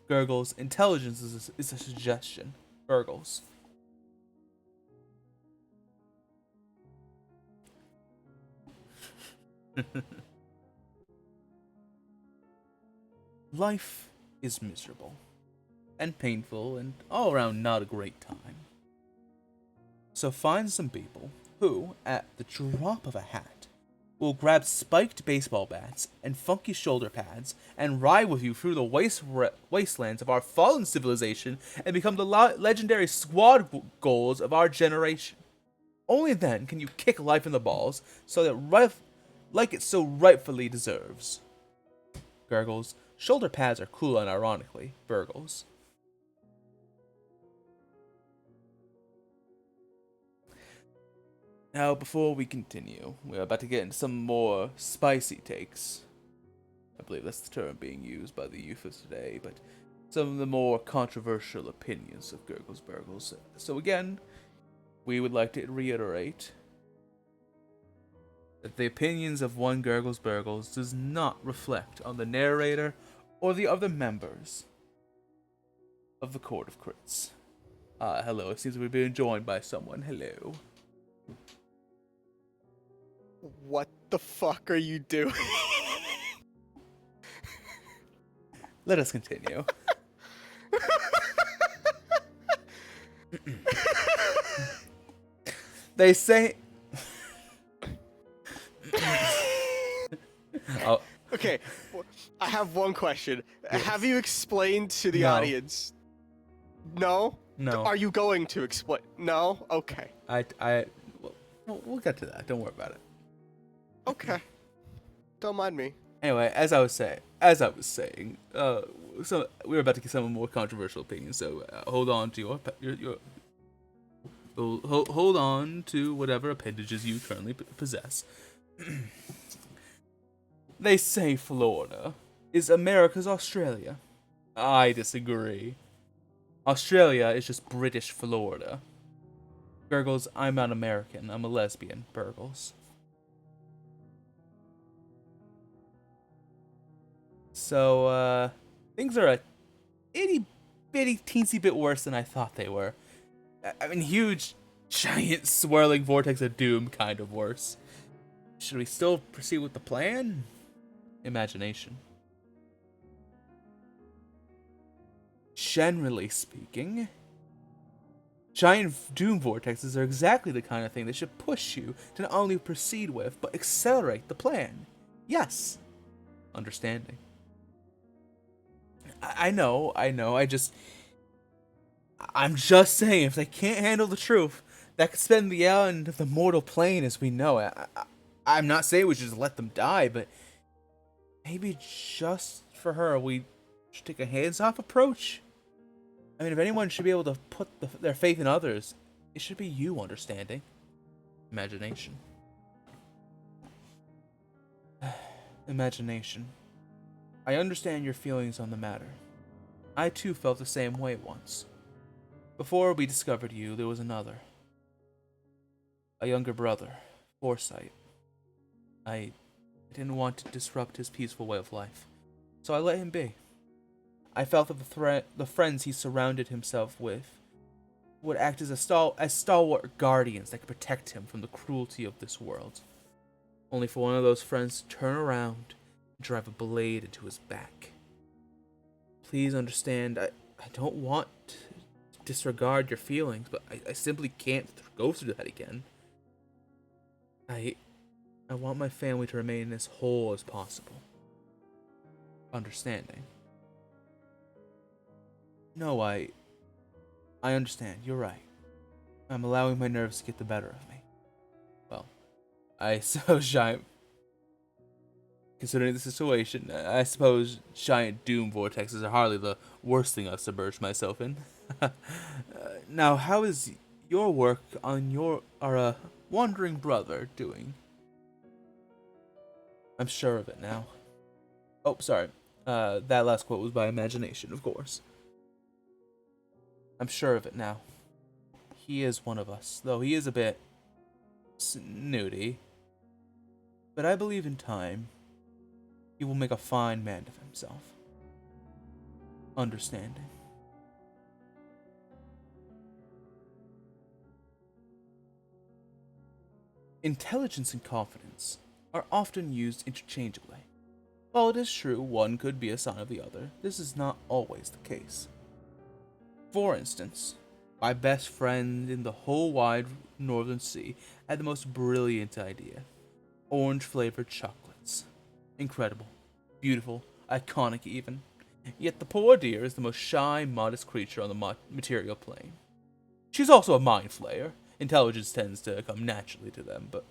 Gurgles, intelligence is a suggestion. Burgles. Life is miserable and painful and all around not a great time. So find some people who, at the drop of a hat, will grab spiked baseball bats and funky shoulder pads and ride with you through the wastelands of our fallen civilization and become the legendary squad goals of our generation. Only then can you kick life in the balls so that like it so rightfully deserves. Gurgles, shoulder pads are cool unironically. Burgles. Now, before we continue, we're about to get into some more spicy takes. I believe that's the term being used by the youth of today, but some of the more controversial opinions of Gurgles Burgles. So again, we would like to reiterate that the opinions of one Gurgles Burgles does not reflect on the narrator or the other members of the Court of Crits. Hello, it seems we've been joined by someone. Hello. What the fuck are you doing? Let us continue. They say... Oh. Okay, I have one question. Yes. Have you explained to the No. audience? No? No. Are you going to explain? No? Okay. We'll get to that. Don't worry about it. Okay. Don't mind me. Anyway, so we were about to get some more controversial opinions. So hold on to hold on to whatever appendages you currently possess. They say Florida is America's Australia. I disagree. Australia is just British Florida. Gurgles, I'm not American. I'm a lesbian. Burgles. So, things are a itty bitty teensy bit worse than I thought they were. I mean, huge, giant, swirling vortex of doom kind of worse. Should we still proceed with the plan? Imagination. Generally speaking, giant doom vortexes are exactly the kind of thing that should push you to not only proceed with, but accelerate the plan. Yes. Understanding. I know, I'm just saying, if they can't handle the truth, that could spend the end of the mortal plane as we know it. I'm not saying we should just let them die, but maybe just for her, we should take a hands-off approach. I mean, if anyone should be able to put their faith in others, it should be you, understanding. Imagination. Imagination. I understand your feelings on the matter. I too felt the same way once. Before we discovered you, there was another. A younger brother, Foresight. I didn't want to disrupt his peaceful way of life, so I let him be. I felt that the friends he surrounded himself with would act as stalwart guardians that could protect him from the cruelty of this world. Only for one of those friends to turn around and drive a blade into his back. Please understand, I don't want to disregard your feelings, but I simply can't go through that again. I want my family to remain as whole as possible. Understanding. No, I understand. You're right. I'm allowing my nerves to get the better of me. Well, I suppose considering the situation, I suppose giant doom vortexes are hardly the worst thing I've submerged myself in. Now, how is your work on our wandering brother doing? I'm sure of it now. Oh, sorry. That last quote was by imagination, of course. I'm sure of it now. He is one of us, though he is a bit snooty. But I believe in time, he will make a fine man of himself. Understanding. Intelligence and confidence are often used interchangeably. While it is true one could be a sign of the other, this is not always the case. For instance, my best friend in the whole wide northern sea had the most brilliant idea. Orange-flavored chocolates. Incredible. Beautiful. Iconic even. Yet the poor dear is the most shy, modest creature on the material plane. She's also a mind flayer. Intelligence tends to come naturally to them, but...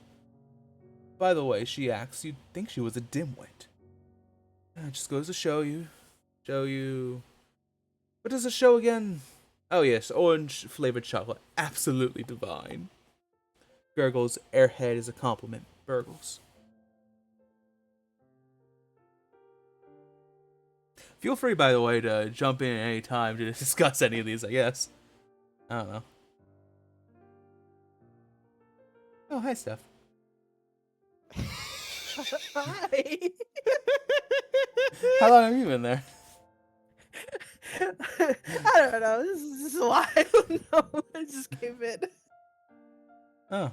By the way she acts, you'd think she was a dimwit. It just goes to show you... What does it show again? Oh yes, orange-flavored chocolate. Absolutely divine. Gurgles, airhead is a compliment. Burgles. Feel free, by the way, to jump in at any time to discuss any of these, I guess. I don't know. Oh, hi, Steph. Hi. How long have you been there? I don't know. This is a lot. I don't know. I just came in. Oh.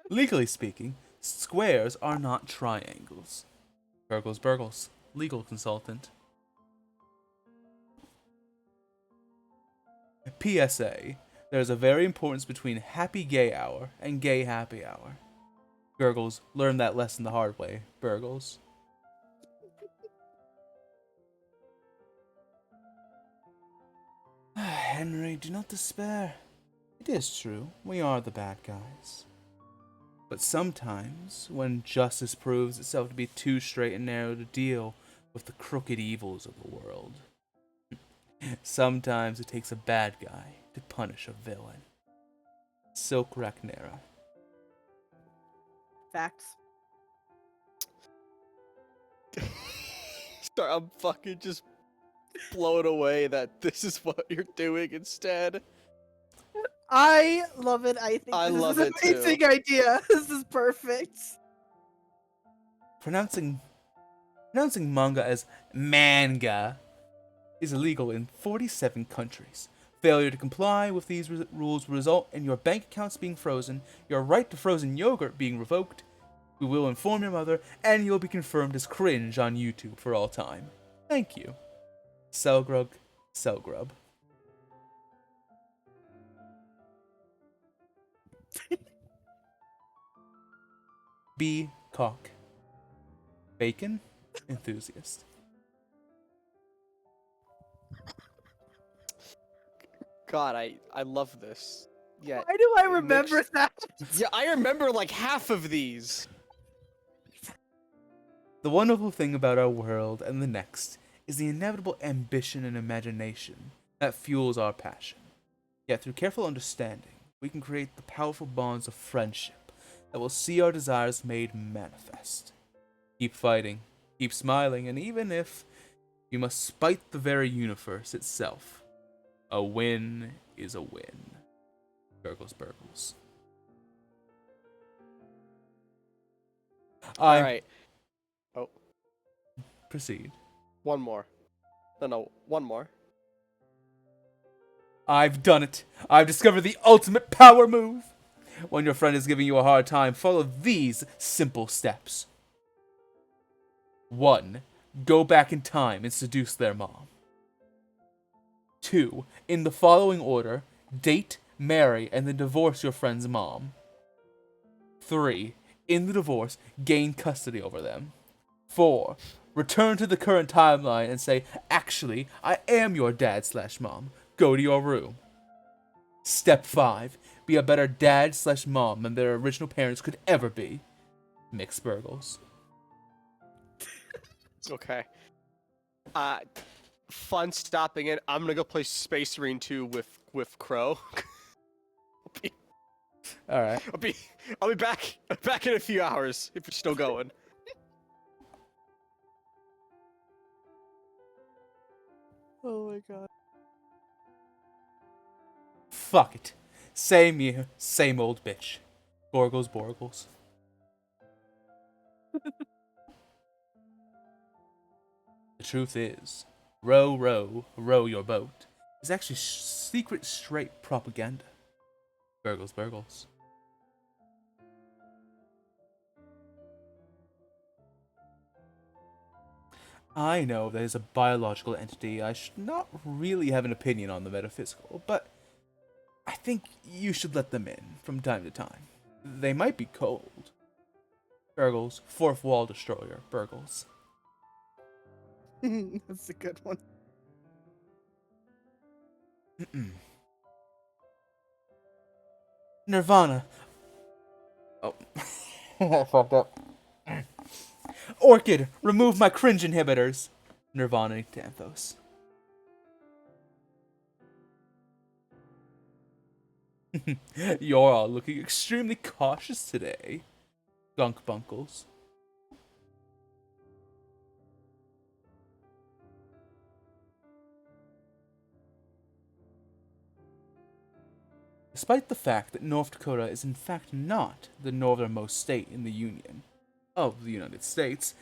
Legally speaking, squares are not triangles. Burgles, legal consultant. PSA, there's a very importance between happy gay hour and gay happy hour. Gurgles, learn that lesson the hard way. Burgles. Henry, do not despair. It is true, we are the bad guys. But sometimes, when justice proves itself to be too straight and narrow to deal with the crooked evils of the world, sometimes it takes a bad guy to punish a villain. Silk Rhaenyra. Facts. Sorry, I'm fucking just blown away that this is what you're doing instead. I love it. I think I this love is it an too. amazing idea. This is perfect. Pronouncing manga as manga is illegal in 47 countries. Failure to comply with these rules will result in your bank accounts being frozen, your right to frozen yogurt being revoked. We will inform your mother, and you'll be confirmed as cringe on YouTube for all time. Thank you. Selgrug, Selgrub. B. Cock. Bacon enthusiast. God, I love this. Yeah. Why do I it remember makes- that? Yeah, I remember like half of these. The wonderful thing about our world and the next is the inevitable ambition and imagination that fuels our passion. Yet through careful understanding, we can create the powerful bonds of friendship that will see our desires made manifest. Keep fighting, keep smiling, and even if you must spite the very universe itself, a win is a win. Gurgles, Burgles. All right. Oh, Proceed. one more. No, one more. I've done it. I've discovered the ultimate power move. When your friend is giving you a hard time, follow these simple steps. 1. Go back in time and seduce their mom. 2. In the following order, date, marry, and then divorce your friend's mom. 3. In the divorce, gain custody over them. 4. Return to the current timeline and say, actually, I am your dad/mom. Go to your room. Step 5. Be a better dad/mom than their original parents could ever be. Mix Burgles. Okay. Fun stopping in. I'm gonna go play Space Marine 2 with Crow. Alright. I'll be back in a few hours if you're still going. Oh my god. Fuck it. Same year, same old bitch. Burgles, Burgles. The truth is, row, row, row your boat is actually secret straight propaganda. Burgles, Burgles. I know that as a biological entity, I should not really have an opinion on the metaphysical, but I think you should let them in from time to time. They might be cold. Burgles, fourth wall destroyer, Burgles. That's a good one. Nirvana. Oh, I fucked up. Orchid, remove my cringe inhibitors. Nirvana Danthos. You're all looking extremely cautious today. Gunk Bunkles. Despite the fact that North Dakota is in fact not the northernmost state in the Union of the United States,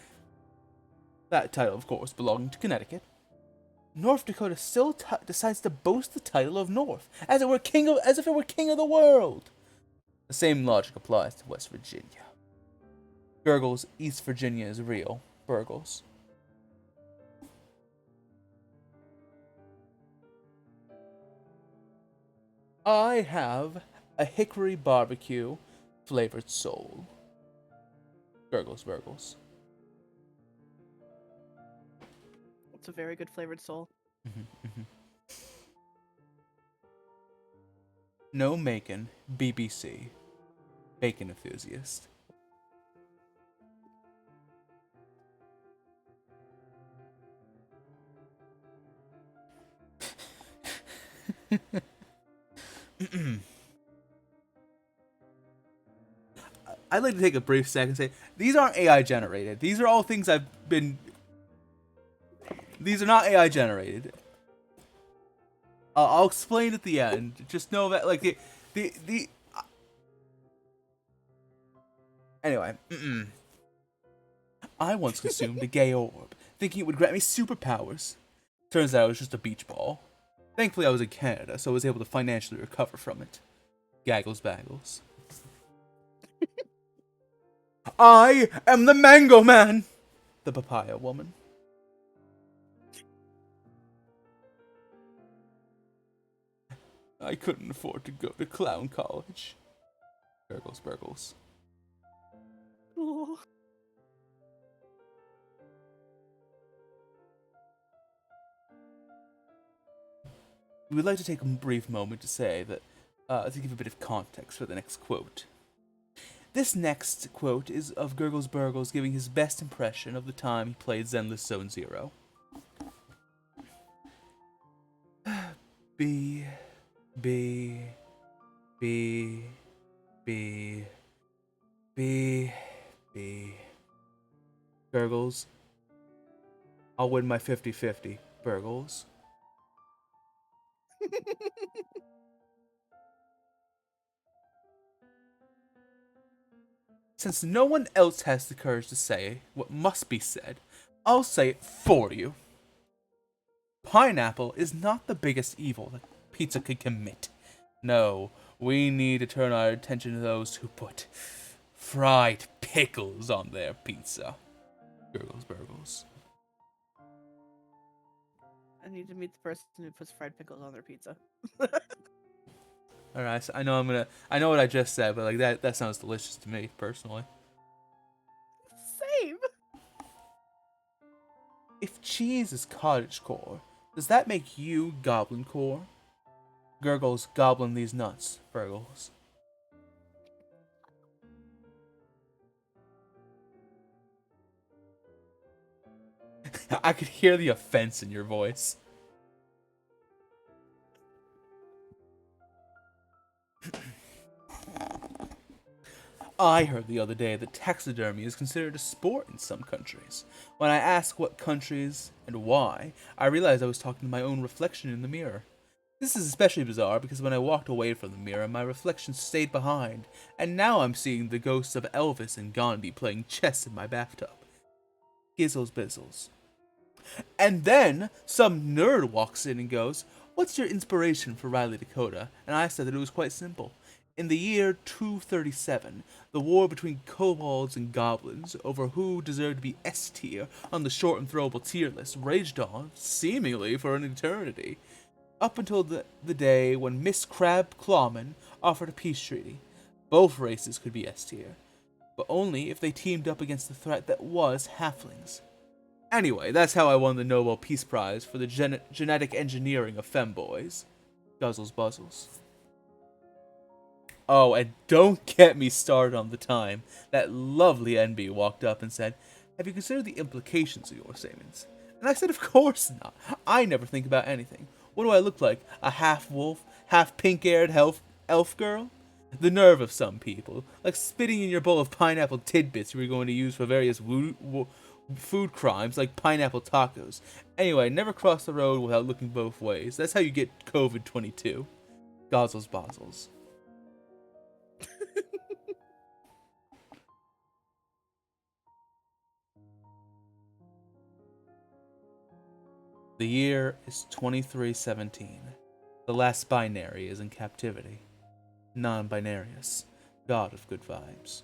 that title of course belonging to Connecticut, North Dakota still decides to boast the title of North, as if it were king of the world. The same logic applies to West Virginia. Gurgles, East Virginia is real. Burgles. I have a hickory barbecue flavored sole. Gurgles, Burgles. It's a very good flavored soul. No Macon, BBC. bacon enthusiast. I'd like to take a brief second and say these aren't AI generated. These are all things I've been. These are not AI generated. I'll explain at the end. Just know that, like, the. Anyway, I once consumed a gay orb, thinking it would grant me superpowers. Turns out it was just a beach ball. Thankfully, I was in Canada, so I was able to financially recover from it. Gaggles Baggles. I am the Mango Man! The Papaya Woman. I couldn't afford to go to clown college. Gurgles, Burgles. Oh. We would like to take a brief moment to say that, to give a bit of context for the next quote. This next quote is of Gurgles Burgles giving his best impression of the time he played Zenless Zone Zero. B, B, B, B, B, B. Gurgles. I'll win my 50-50. Burgles. Since no one else has the courage to say what must be said, I'll say it for you. Pineapple is not the biggest evil that pizza could commit. No, we need to turn our attention to those who put fried pickles on their pizza. Gurgles Burgles. I need to meet the person who puts fried pickles on their pizza. Alright, so I know what I just said, but like that sounds delicious to me, personally. Same. If cheese is cottage core, does that make you goblin core? Gurgles goblin these nuts, Burgles. I could hear the offense in your voice. I heard the other day that taxidermy is considered a sport in some countries. When I asked what countries and why, I realized I was talking to my own reflection in the mirror. This is especially bizarre because when I walked away from the mirror, my reflection stayed behind, and now I'm seeing the ghosts of Elvis and Gandhi playing chess in my bathtub. Gizzles bizzles. And then some nerd walks in and goes, "What's your inspiration for Riley Dakota?" And I said that it was quite simple. In the year 237, the war between kobolds and goblins over who deserved to be S tier on the short and throwable tier list raged on, seemingly for an eternity, up until the day when Miss Crab Clawman offered a peace treaty. Both races could be S tier, but only if they teamed up against the threat that was halflings. Anyway, that's how I won the Nobel Peace Prize for the genetic engineering of femboys. Guzzles buzzles. Oh, and don't get me started on the time that lovely NB walked up and said, "Have you considered the implications of your statements?" And I said, "Of course not. I never think about anything. What do I look like? A half-wolf, half-pink-haired elf girl?" The nerve of some people. Like spitting in your bowl of pineapple tidbits you were going to use for various food crimes like pineapple tacos. Anyway, never cross the road without looking both ways. That's how you get COVID-22. Gozzles bozzles. The year is 2317. The last binary is in captivity. Non-binarius, god of good vibes.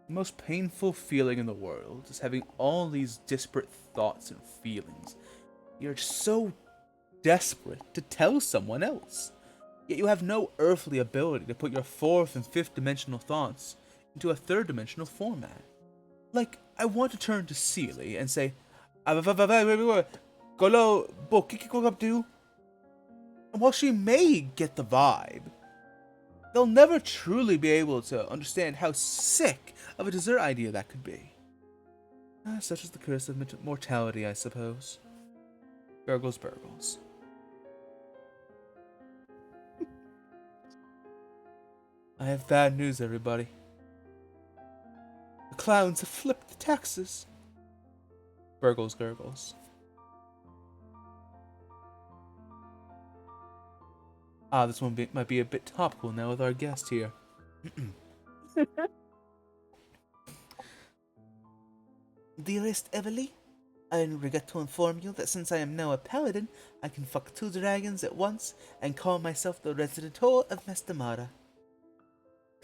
The most painful feeling in the world is having all these disparate thoughts and feelings. You're so desperate to tell someone else, yet you have no earthly ability to put your fourth and fifth dimensional thoughts into a third dimensional format. Like, I want to turn to Seely and say, "Golo bo kikikogabdu," And while she may get the vibe, they'll never truly be able to understand how sick of a dessert idea that could be. Such is the curse of mortality, I suppose. Gurgles, Burgles. I have bad news, everybody. The clowns have flipped the taxes. Burgles, Gurgles. This one might be a bit topical now with our guest here. Dearest Evely, I regret to inform you that since I am now a paladin, I can fuck 2 dragons at once and call myself the resident whore of Mestamara.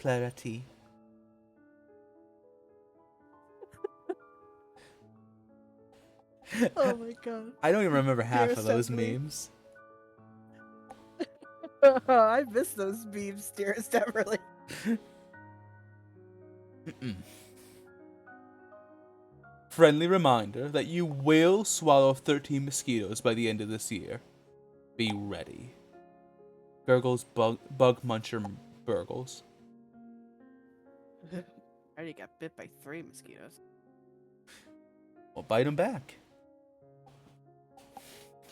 Clara T. Oh my god. I don't even remember half of Dearest those Emily. memes. I miss those memes, dearest Everly. Friendly reminder that you will swallow 13 mosquitoes by the end of this year. Be ready. Gurgles, bug muncher, Burgles. I already got bit by 3 mosquitoes. Well, bite them back.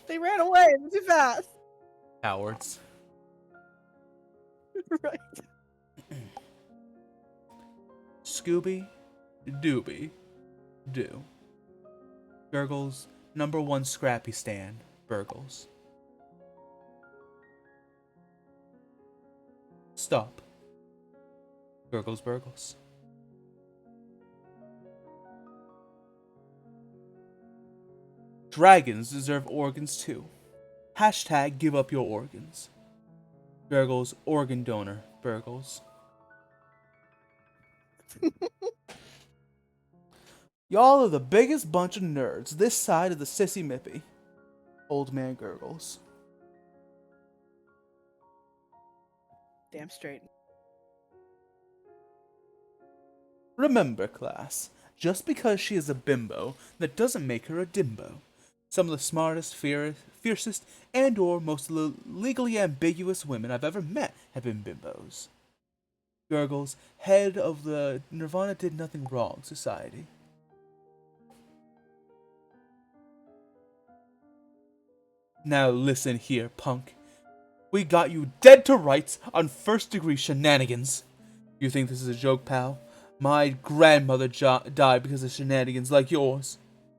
They ran away too fast. Cowards. Right. Scooby, Dooby, Do. Gurgles, #1 Scrappy Stan, Burgles. Stop. Gurgles, Burgles. Dragons deserve organs too. Hashtag give up your organs. Gurgles, organ donor, Burgles. Y'all are the biggest bunch of nerds this side of the sissy mippy. Old man Gurgles. Damn straight. Remember, class, just because she is a bimbo, that doesn't make her a dimbo. Some of the smartest, fiercest, and or most legally ambiguous women I've ever met have been bimbos. Gurgles, head of the Nirvana Did Nothing Wrong Society. Now listen here, punk. We got you dead to rights on first-degree shenanigans. You think this is a joke, pal? My grandmother died because of shenanigans like yours.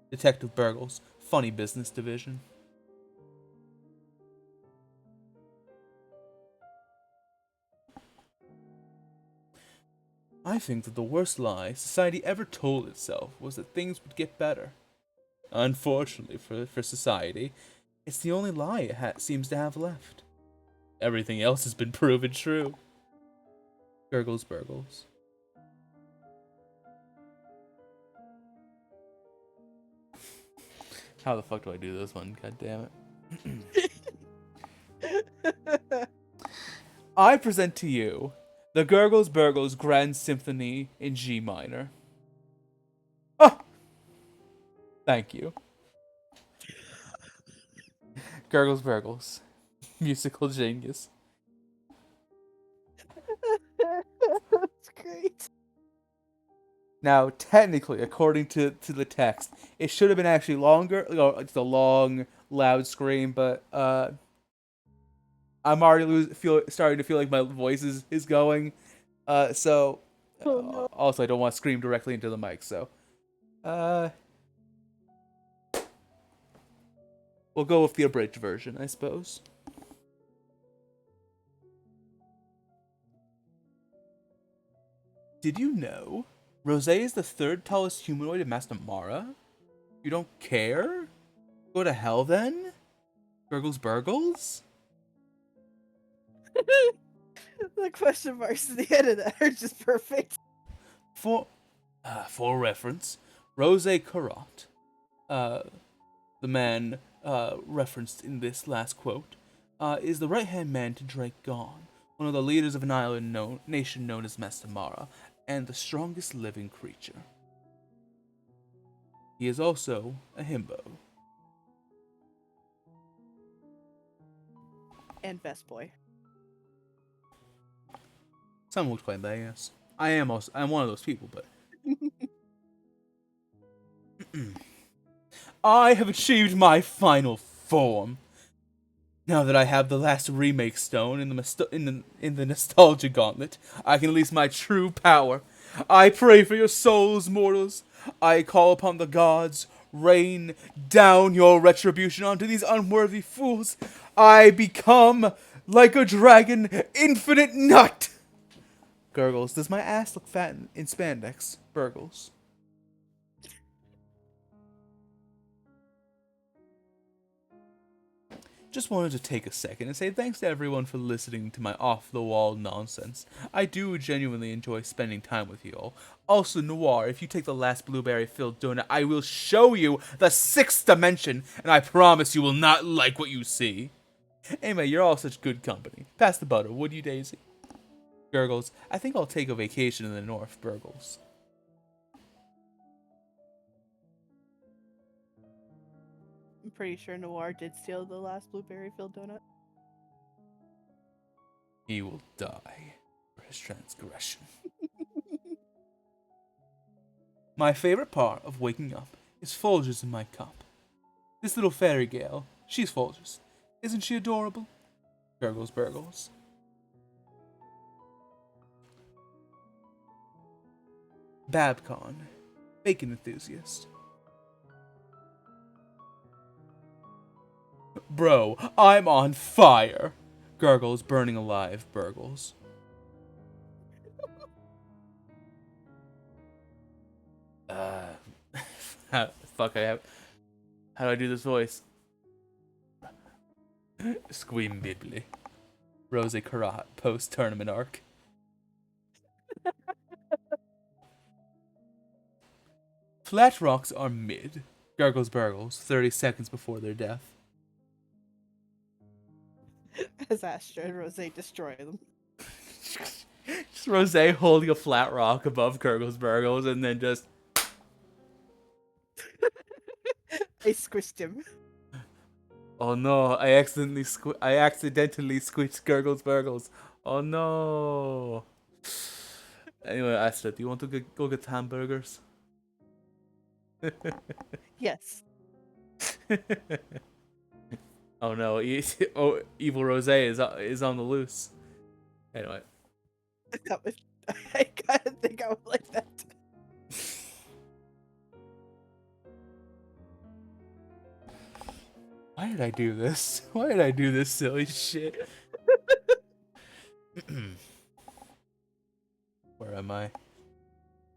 Detective Burgles, Funny Business Division. I think that the worst lie society ever told itself was that things would get better. Unfortunately for society, it's the only lie it seems to have left. Everything else has been proven true. Gurgles, Burgles. How the fuck do I do this one? God damn it. I present to you the Gurgles Burgles Grand Symphony in G minor. Oh! Thank you. Gurgles Burgles. Musical genius. That's great. Now, technically, according to the text, it should have been actually longer. It's a long, loud scream, but I'm already starting to feel like my voice is going. So Oh no. also, I don't want to scream directly into the mic. So, we'll go with the abridged version, I suppose. Did you know Rosé is the 3rd tallest humanoid in Mastamara? You don't care? Go to hell then? Gurgles Burgles? The question marks at the end of that are just perfect. For reference, Rosé Carrot, the man referenced in this last quote, is the right-hand man to Drake Gone, one of the leaders of an island nation known as Mastamara, and the strongest living creature. He is also a himbo. And Best Boy. Some would claim that, yes. I'm one of those people, but I have achieved my final form. Now that I have the last remake stone in the nostalgia gauntlet, I can release my true power. I pray for your souls, mortals. I call upon the gods. Rain down your retribution onto these unworthy fools. I become like a dragon, infinite nut. Gurgles, does my ass look fat in spandex? Burgles. Just wanted to take a second and say thanks to everyone for listening to my off-the-wall nonsense. I do genuinely enjoy spending time with you all. Also, Noir, if you take the last blueberry-filled donut, I will show you the 6th dimension, and I promise you will not like what you see. Anyway, you're all such good company. Pass the butter, would you, Daisy? Gurgles, I think I'll take a vacation in the north, Burgles. I'm pretty sure Noir did steal the last blueberry-filled donut. He will die for his transgression. My favorite part of waking up is Folgers in my cup. This little fairy gale, she's Folgers. Isn't she adorable? Gurgles, Burgles. Babcon, bacon enthusiast. Bro, I'm on fire. Gurgles, burning alive, Burgles. Fuck, how do I do this voice? Squeam Bibly. Rose Karat, post-tournament arc. Flat rocks are mid. Gurgles, Burgles, 30 seconds before their death. As Astra and Rose destroy them. Just Rose holding a flat rock above Gurgles, Burgles, and then just... I squished him. Oh no, I accidentally squished Gurgles, Burgles. Oh no. Anyway, Astra, do you want to go get hamburgers? Yes. Oh no, evil Rose is on the loose. Anyway. That was, I kind of think I would like that. Why did I do this? Why did I do this silly shit? Where am I?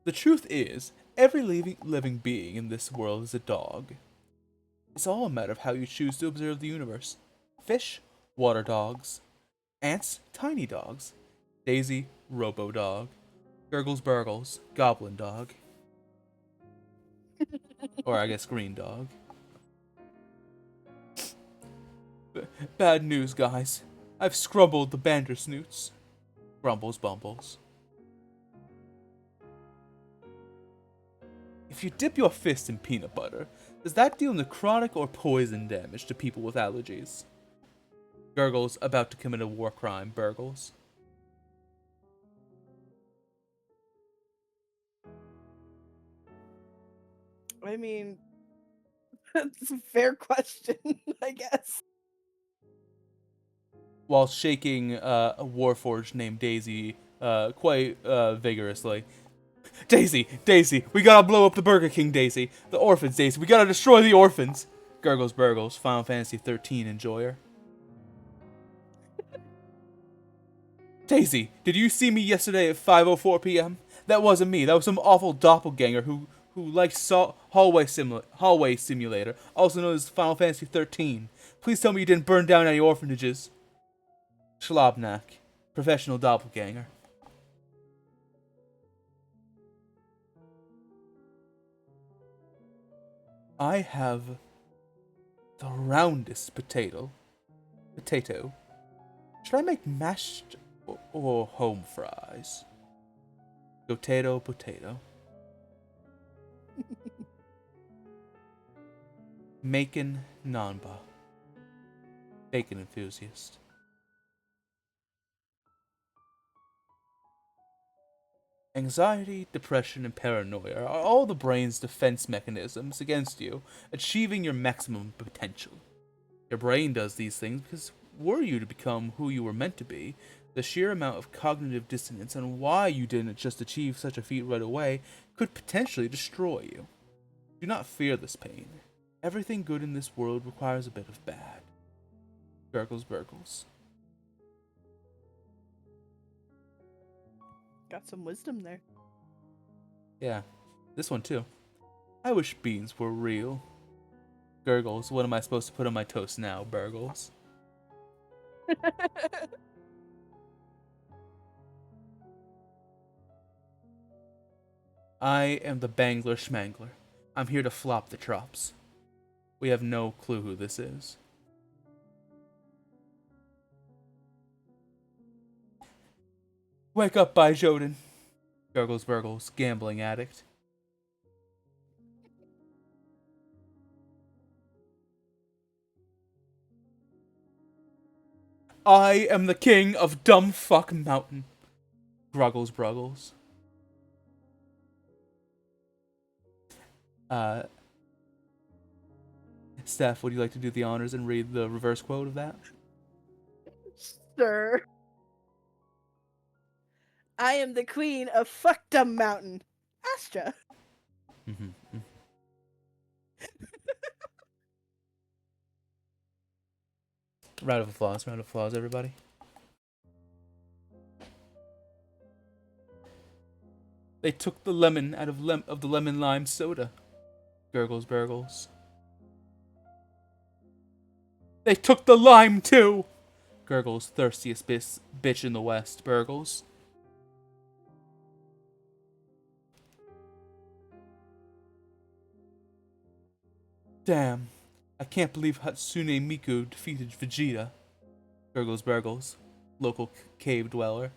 The truth is, every living being in this world is a dog. It's all a matter of how you choose to observe the universe. Fish, water dogs. Ants, tiny dogs. Daisy, robo dog. Gurgles, Burgles, goblin dog. Or I guess green dog. Bad news, guys. I've scrumbled the bandersnoots. Grumbles, bumbles. If you dip your fist in peanut butter, does that deal necrotic or poison damage to people with allergies? Gurgles, about to commit a war crime, Burgles. I mean, that's a fair question, I guess. While shaking a warforged named Daisy quite vigorously. Daisy! Daisy! We gotta blow up the Burger King, Daisy! The orphans, Daisy! We gotta destroy the orphans! Gurgles, Burgles, Final Fantasy 13 enjoyer. Daisy, did you see me yesterday at 5:04 p.m.? That wasn't me. That was some awful doppelganger who likes hallway simulator, also known as Final Fantasy 13. Please tell me you didn't burn down any orphanages. Schlobnack, professional doppelganger. I have the roundest potato. Should I make mashed or home fries? Potato. Macon Nanba. Bacon enthusiast. Anxiety, depression, and paranoia are all the brain's defense mechanisms against you achieving your maximum potential. Your brain does these things because were you to become who you were meant to be, the sheer amount of cognitive dissonance and why you didn't just achieve such a feat right away could potentially destroy you. Do not fear this pain. Everything good in this world requires a bit of bad. Gurgles, Burgles. Got some wisdom there. Yeah, this one too. I wish beans were real. Gurgles, what am I supposed to put on my toast now, Burgles? I am the Bangler Schmangler. I'm here to flop the trops. We have no clue who this is. Wake up, by Joden. Gurgles, Burgles, gambling addict. I am the king of Dumbfuck Mountain. Gruggles, Bruggles. Steph, would you like to do the honors and read the reverse quote of that? Sir. I am the queen of Fuckdom Mountain. Astra. Round of applause, everybody. They took the lemon out of the lemon lime soda. Gurgles, Burgles. They took the lime too. Gurgles, thirstiest bitch in the West. Burgles. Damn, I can't believe Hatsune Miku defeated Vegeta. Gurgles, Burgles, local cave dweller.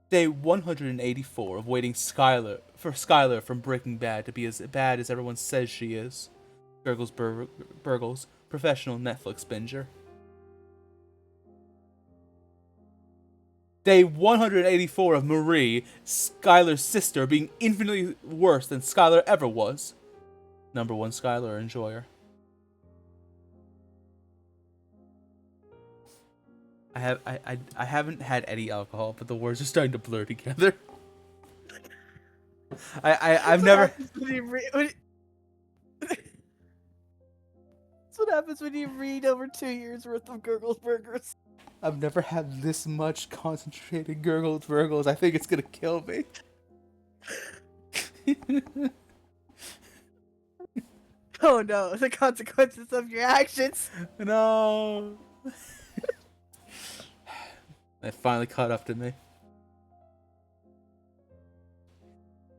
Day 184 of waiting Skylar from Breaking Bad to be as bad as everyone says she is. Gurgles, Burgles, professional Netflix binger. Day 184 of Marie, Skylar's sister, being infinitely worse than Skylar ever was. Number one Skylar enjoyer. I haven't had any alcohol, but the words are starting to blur together. I've never. That's what happens when you read over 2 years worth of Gurgles Burgers. I've never had this much concentrated Gurgles Burgles. I think it's gonna kill me. Oh no, the consequences of your actions. No. It finally caught up to me.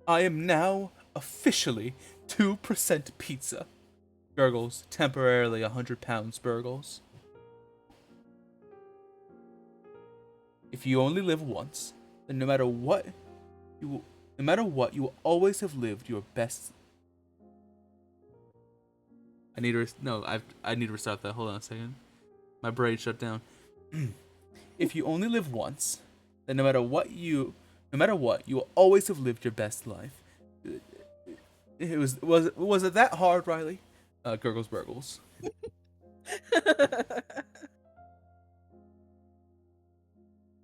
I am now officially 2% pizza. Gurgles, temporarily 100 pounds Burgles. If you only live once, then no matter what, you will always have lived your best. I need to restart that. Hold on a second. My brain shut down. If you only live once, then no matter what, you will always have lived your best life. Was it that hard, Riley? Gurgles, Burgles.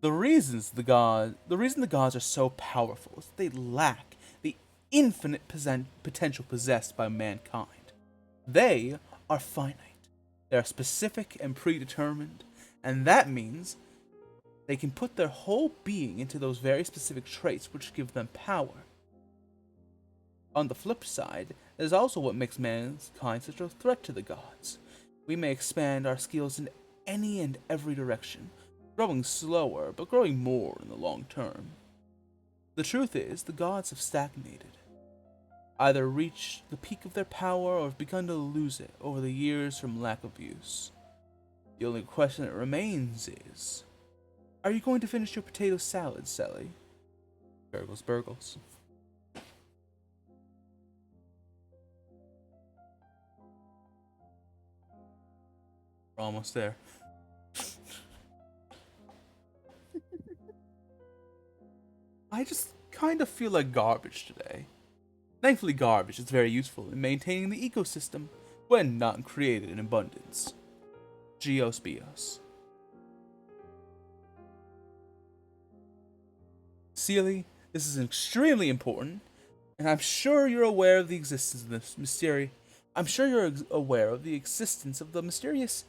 The reason the gods are so powerful is that they lack the infinite potential possessed by mankind. They are finite. They are specific and predetermined, and that means they can put their whole being into those very specific traits which give them power. On the flip side, it is also what makes mankind such a threat to the gods. We may expand our skills in any and every direction, growing slower, but growing more in the long term. The truth is, the gods have stagnated. Either reached the peak of their power or have begun to lose it over the years from lack of use. The only question that remains is, are you going to finish your potato salad, Sally? Gurgles, Burgles. We're almost there. I just kind of feel like garbage today. Thankfully, garbage is very useful in maintaining the ecosystem when not created in abundance. Geos Bios. Sealy, this is extremely important, and I'm sure you're aware of the existence of this mysterious. I'm sure you're aware of the existence of the mysterious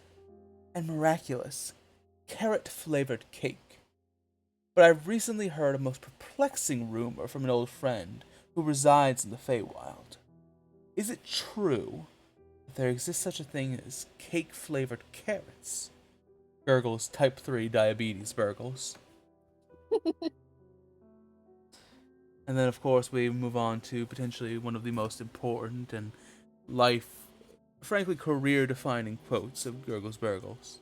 and miraculous carrot-flavored cake. But I've recently heard a most perplexing rumor from an old friend who resides in the Feywild. Is it true that there exists such a thing as cake-flavored carrots? Gurgles, type 3 diabetes Burgles. And then, of course, we move on to potentially one of the most important and frankly, career-defining quotes of Gurgles Burgles.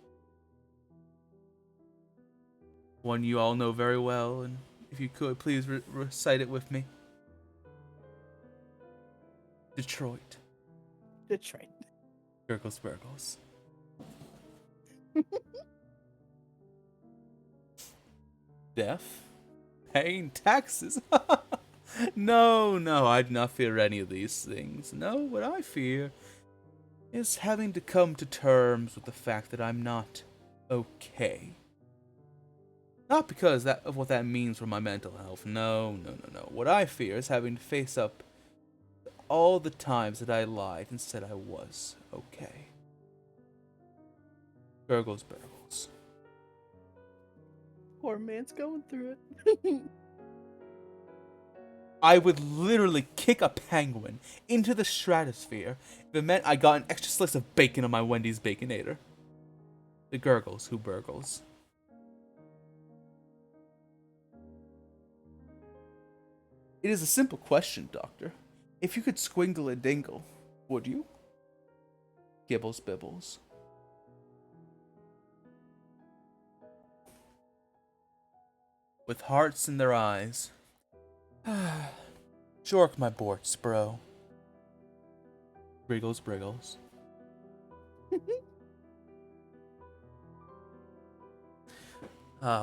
One you all know very well, and if you could, please recite it with me. Detroit. Detroit. Gurgles Burgles. Death? Paying taxes? No, I do not fear any of these things. No, what I fear is having to come to terms with the fact that I'm not okay. Not because of what that means for my mental health. No. What I fear is having to face up to all the times that I lied and said I was okay. Gurgles Burgles. Poor man's going through it. I would literally kick a penguin into the stratosphere if it meant I got an extra slice of bacon on my Wendy's Baconator. The Gurgles who burgles. It is a simple question, Doctor. If you could squingle a dingle, would you? Gibbles Bibbles. With hearts in their eyes. Jork my borts, bro. Wriggles Briggles.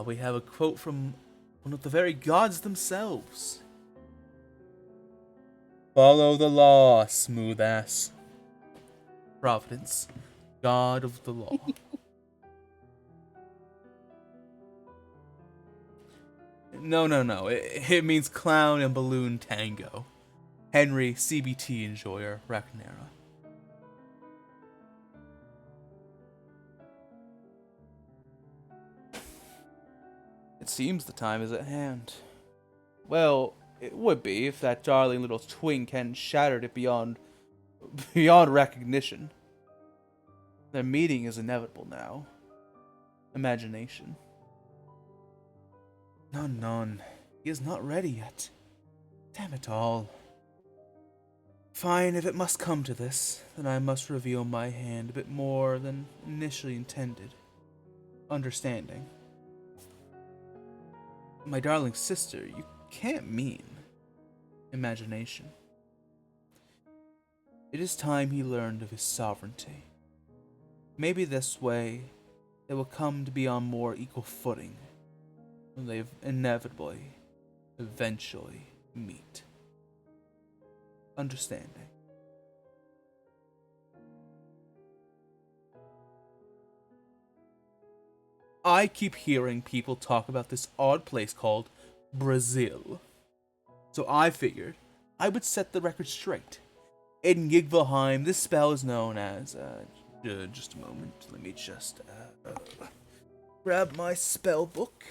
We have a quote from one of the very gods themselves. Follow the law, smooth ass. Providence, god of the law. No. It means clown and balloon tango. Henry, CBT enjoyer, Ragnara. It seems the time is at hand. Well, it would be if that darling little twink hadn't shattered it beyond recognition. Their meeting is inevitable now. Imagination. None. He is not ready yet. Damn it all. Fine, if it must come to this, then I must reveal my hand a bit more than initially intended. Understanding. My darling sister, you can't mean imagination. It is time he learned of his sovereignty. Maybe this way they will come to be on more equal footing when they eventually meet. Understanding. I keep hearing people talk about this odd place called Brazil. So I figured I would set the record straight. In Yggdrasilheim, this spell is known as, just a moment, let me just, grab my spell book.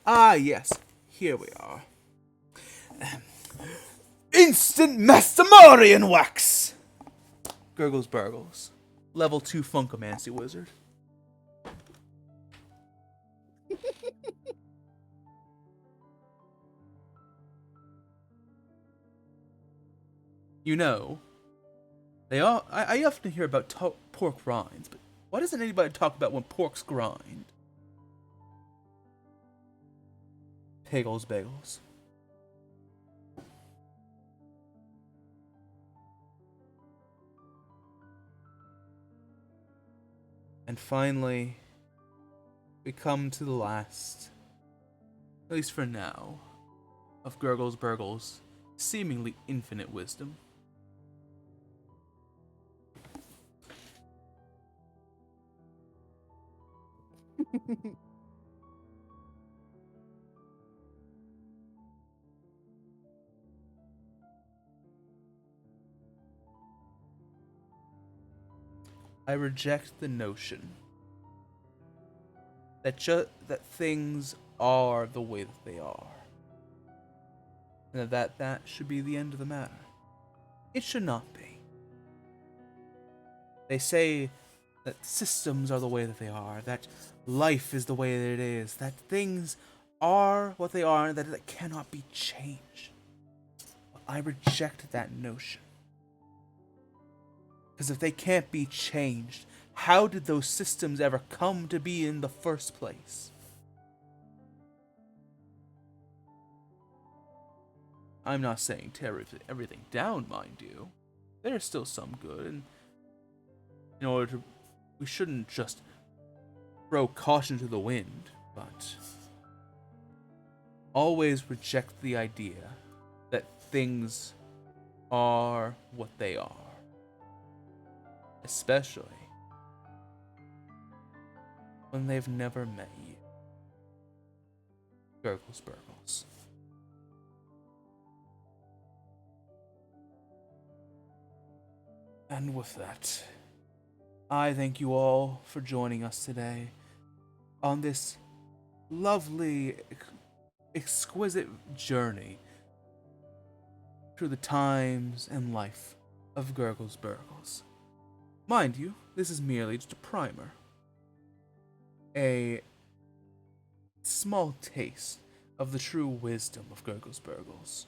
Ah, yes, here we are. Instant Mastamorian Wax! Gurgles Burgles. Level 2 Funkomancy Wizard. You know, I often hear about pork rinds, but why doesn't anybody talk about when porks grind? Piggles Bagels. And finally, we come to the last, at least for now, of Gurgles Burgles' seemingly infinite wisdom. I reject the notion that that things are the way that they are, and that should be the end of the matter. It should not be. They say that systems are the way that they are, that life is the way that it is, that things are what they are, and that it cannot be changed. But I reject that notion. Because if they can't be changed, how did those systems ever come to be in the first place? I'm not saying tear everything down, mind you. There's still some good, and in order to, we shouldn't just throw caution to the wind, but always reject the idea that things are what they are. Especially when they've never met you. Gurgles Burgles. And with that, I thank you all for joining us today on this lovely, exquisite journey through the times and life of Gurgles Burgles. Mind you, this is merely just a primer. A small taste of the true wisdom of Gurgles Burgles.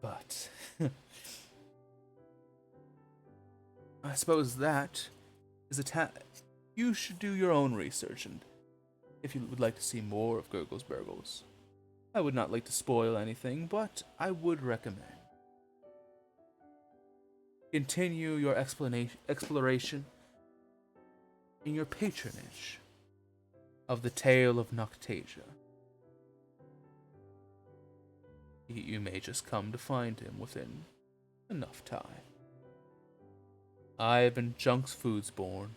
But I suppose that is you should do your own research, and if you would like to see more of Gurgles Burgles. I would not like to spoil anything, but I would recommend. Continue your exploration in your patronage of the tale of Noctasia. You may just come to find him within enough time. I have been Junks Foodsborn,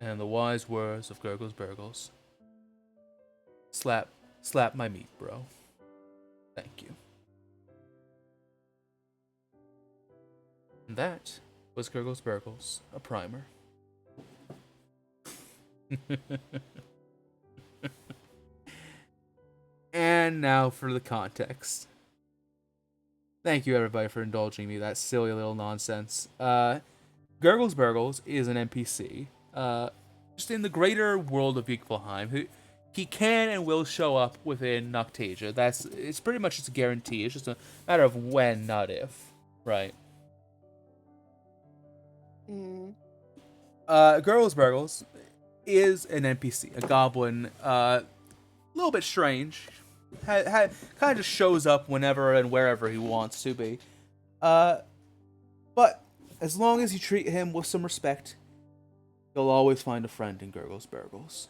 and the wise words of Gurgles Burgles. Slap my meat, bro. Thank you. And that was Gurgles Burgles, a primer. And now for the context. Thank you everybody for indulging me that silly little nonsense. Gurgles Burgles is an NPC, just in the greater world of Yggdrasil. He can and will show up within Noctasia. It's pretty much just a guarantee. It's just a matter of when, not if, right? Gurgles Burgles is an NPC, a goblin, a little bit strange. Kind of just shows up whenever and wherever he wants to be. But as long as you treat him with some respect, you'll always find a friend in Gurgles Burgles.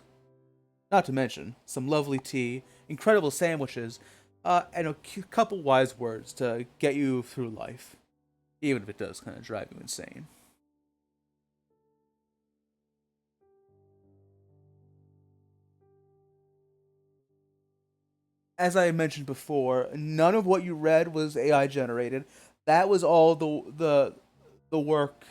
Not to mention some lovely tea, incredible sandwiches, and a couple wise words to get you through life, even if it does kind of drive you insane. As I mentioned before, none of what you read was AI generated. That was all the work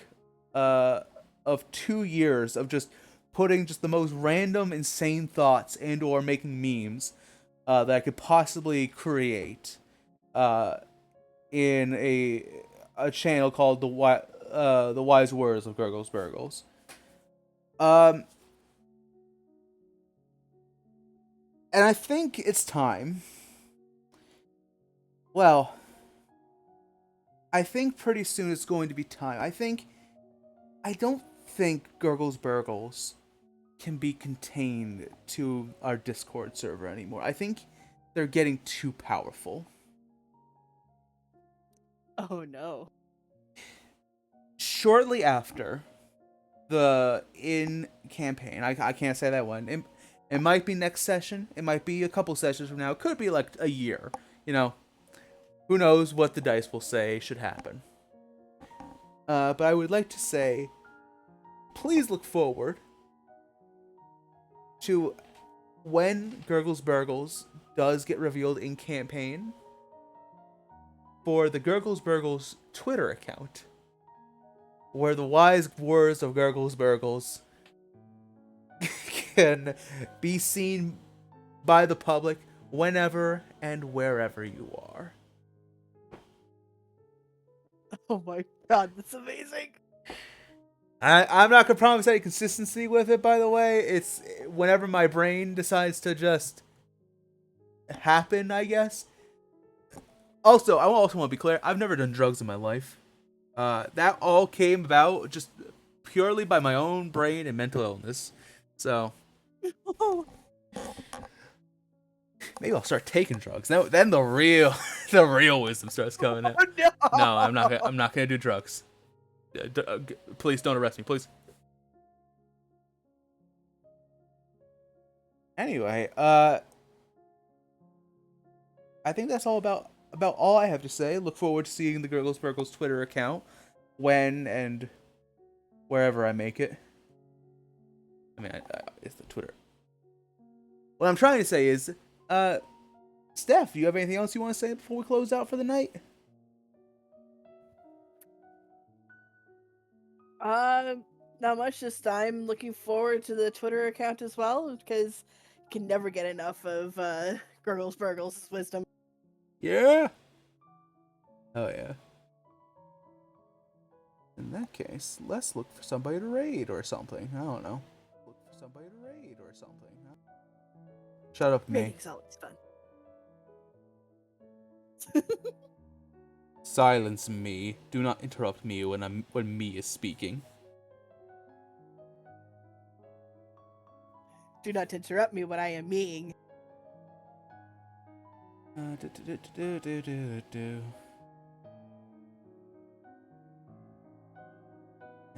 of 2 years of just putting just the most random, insane thoughts and or making memes that I could possibly create in a channel called the Wise Words of Gurgles Burgles. And I think it's time. Well, I think pretty soon it's going to be time. I don't think Gurgles Burgles can be contained to our Discord server anymore. I think they're getting too powerful. Oh no. shortly after the in campaign. I can't say that one. It might be next session. It might be a couple sessions from now. It could be like a year. You know, who knows what the dice will say should happen. But I would like to say, please look forward to when Gurgles Burgles does get revealed in campaign for the Gurgles Burgles Twitter account, where the wise words of Gurgles Burgles can be seen by the public whenever and wherever you are. Oh my god, that's amazing. I'm not gonna promise any consistency with it, by the way. It's whenever my brain decides to just happen, I guess. Also, I also want to be clear, I've never done drugs in my life. That all came about just purely by my own brain and mental illness. So maybe I'll start taking drugs. Then the real wisdom starts coming out. Oh no! No, I'm not gonna do drugs. Please don't arrest me, please. Anyway, I think that's all about all I have to say. Look forward to seeing the Gurgles Burgles Twitter account when and wherever I make it. I mean, it's the Twitter. What I'm trying to say is, Steph, do you have anything else you want to say before we close out for the night? Not much. Just I'm looking forward to the Twitter account as well because you can never get enough of Gurgles Burgles' wisdom. Yeah. Oh yeah. In that case, let's look for somebody to raid or something. I don't know. Look for somebody to raid or something. Shut up, me. Raiding's always fun. Silence me. Do not interrupt me when me is speaking. Do not interrupt me when I am meing.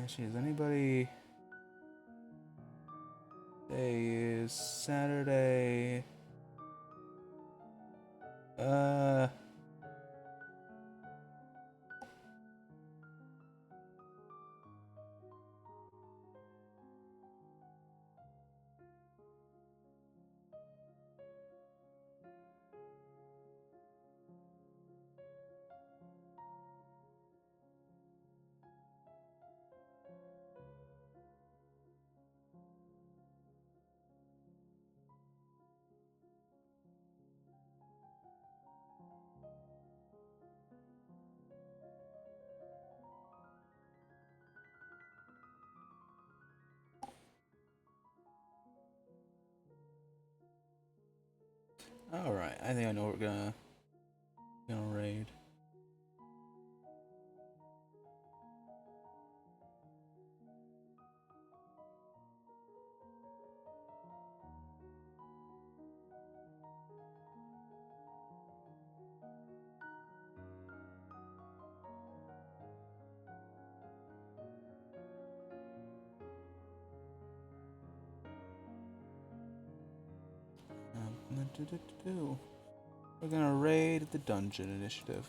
Actually, is anybody? Today is Saturday. Alright, I think I know what we're gonna raid. We're gonna raid the dungeon initiative.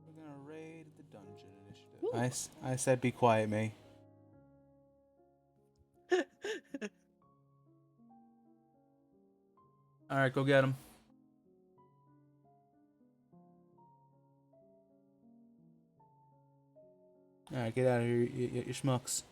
We're gonna raid the dungeon initiative. I said be quiet, May. Alright, go get him. Alright, get out of here, you schmucks.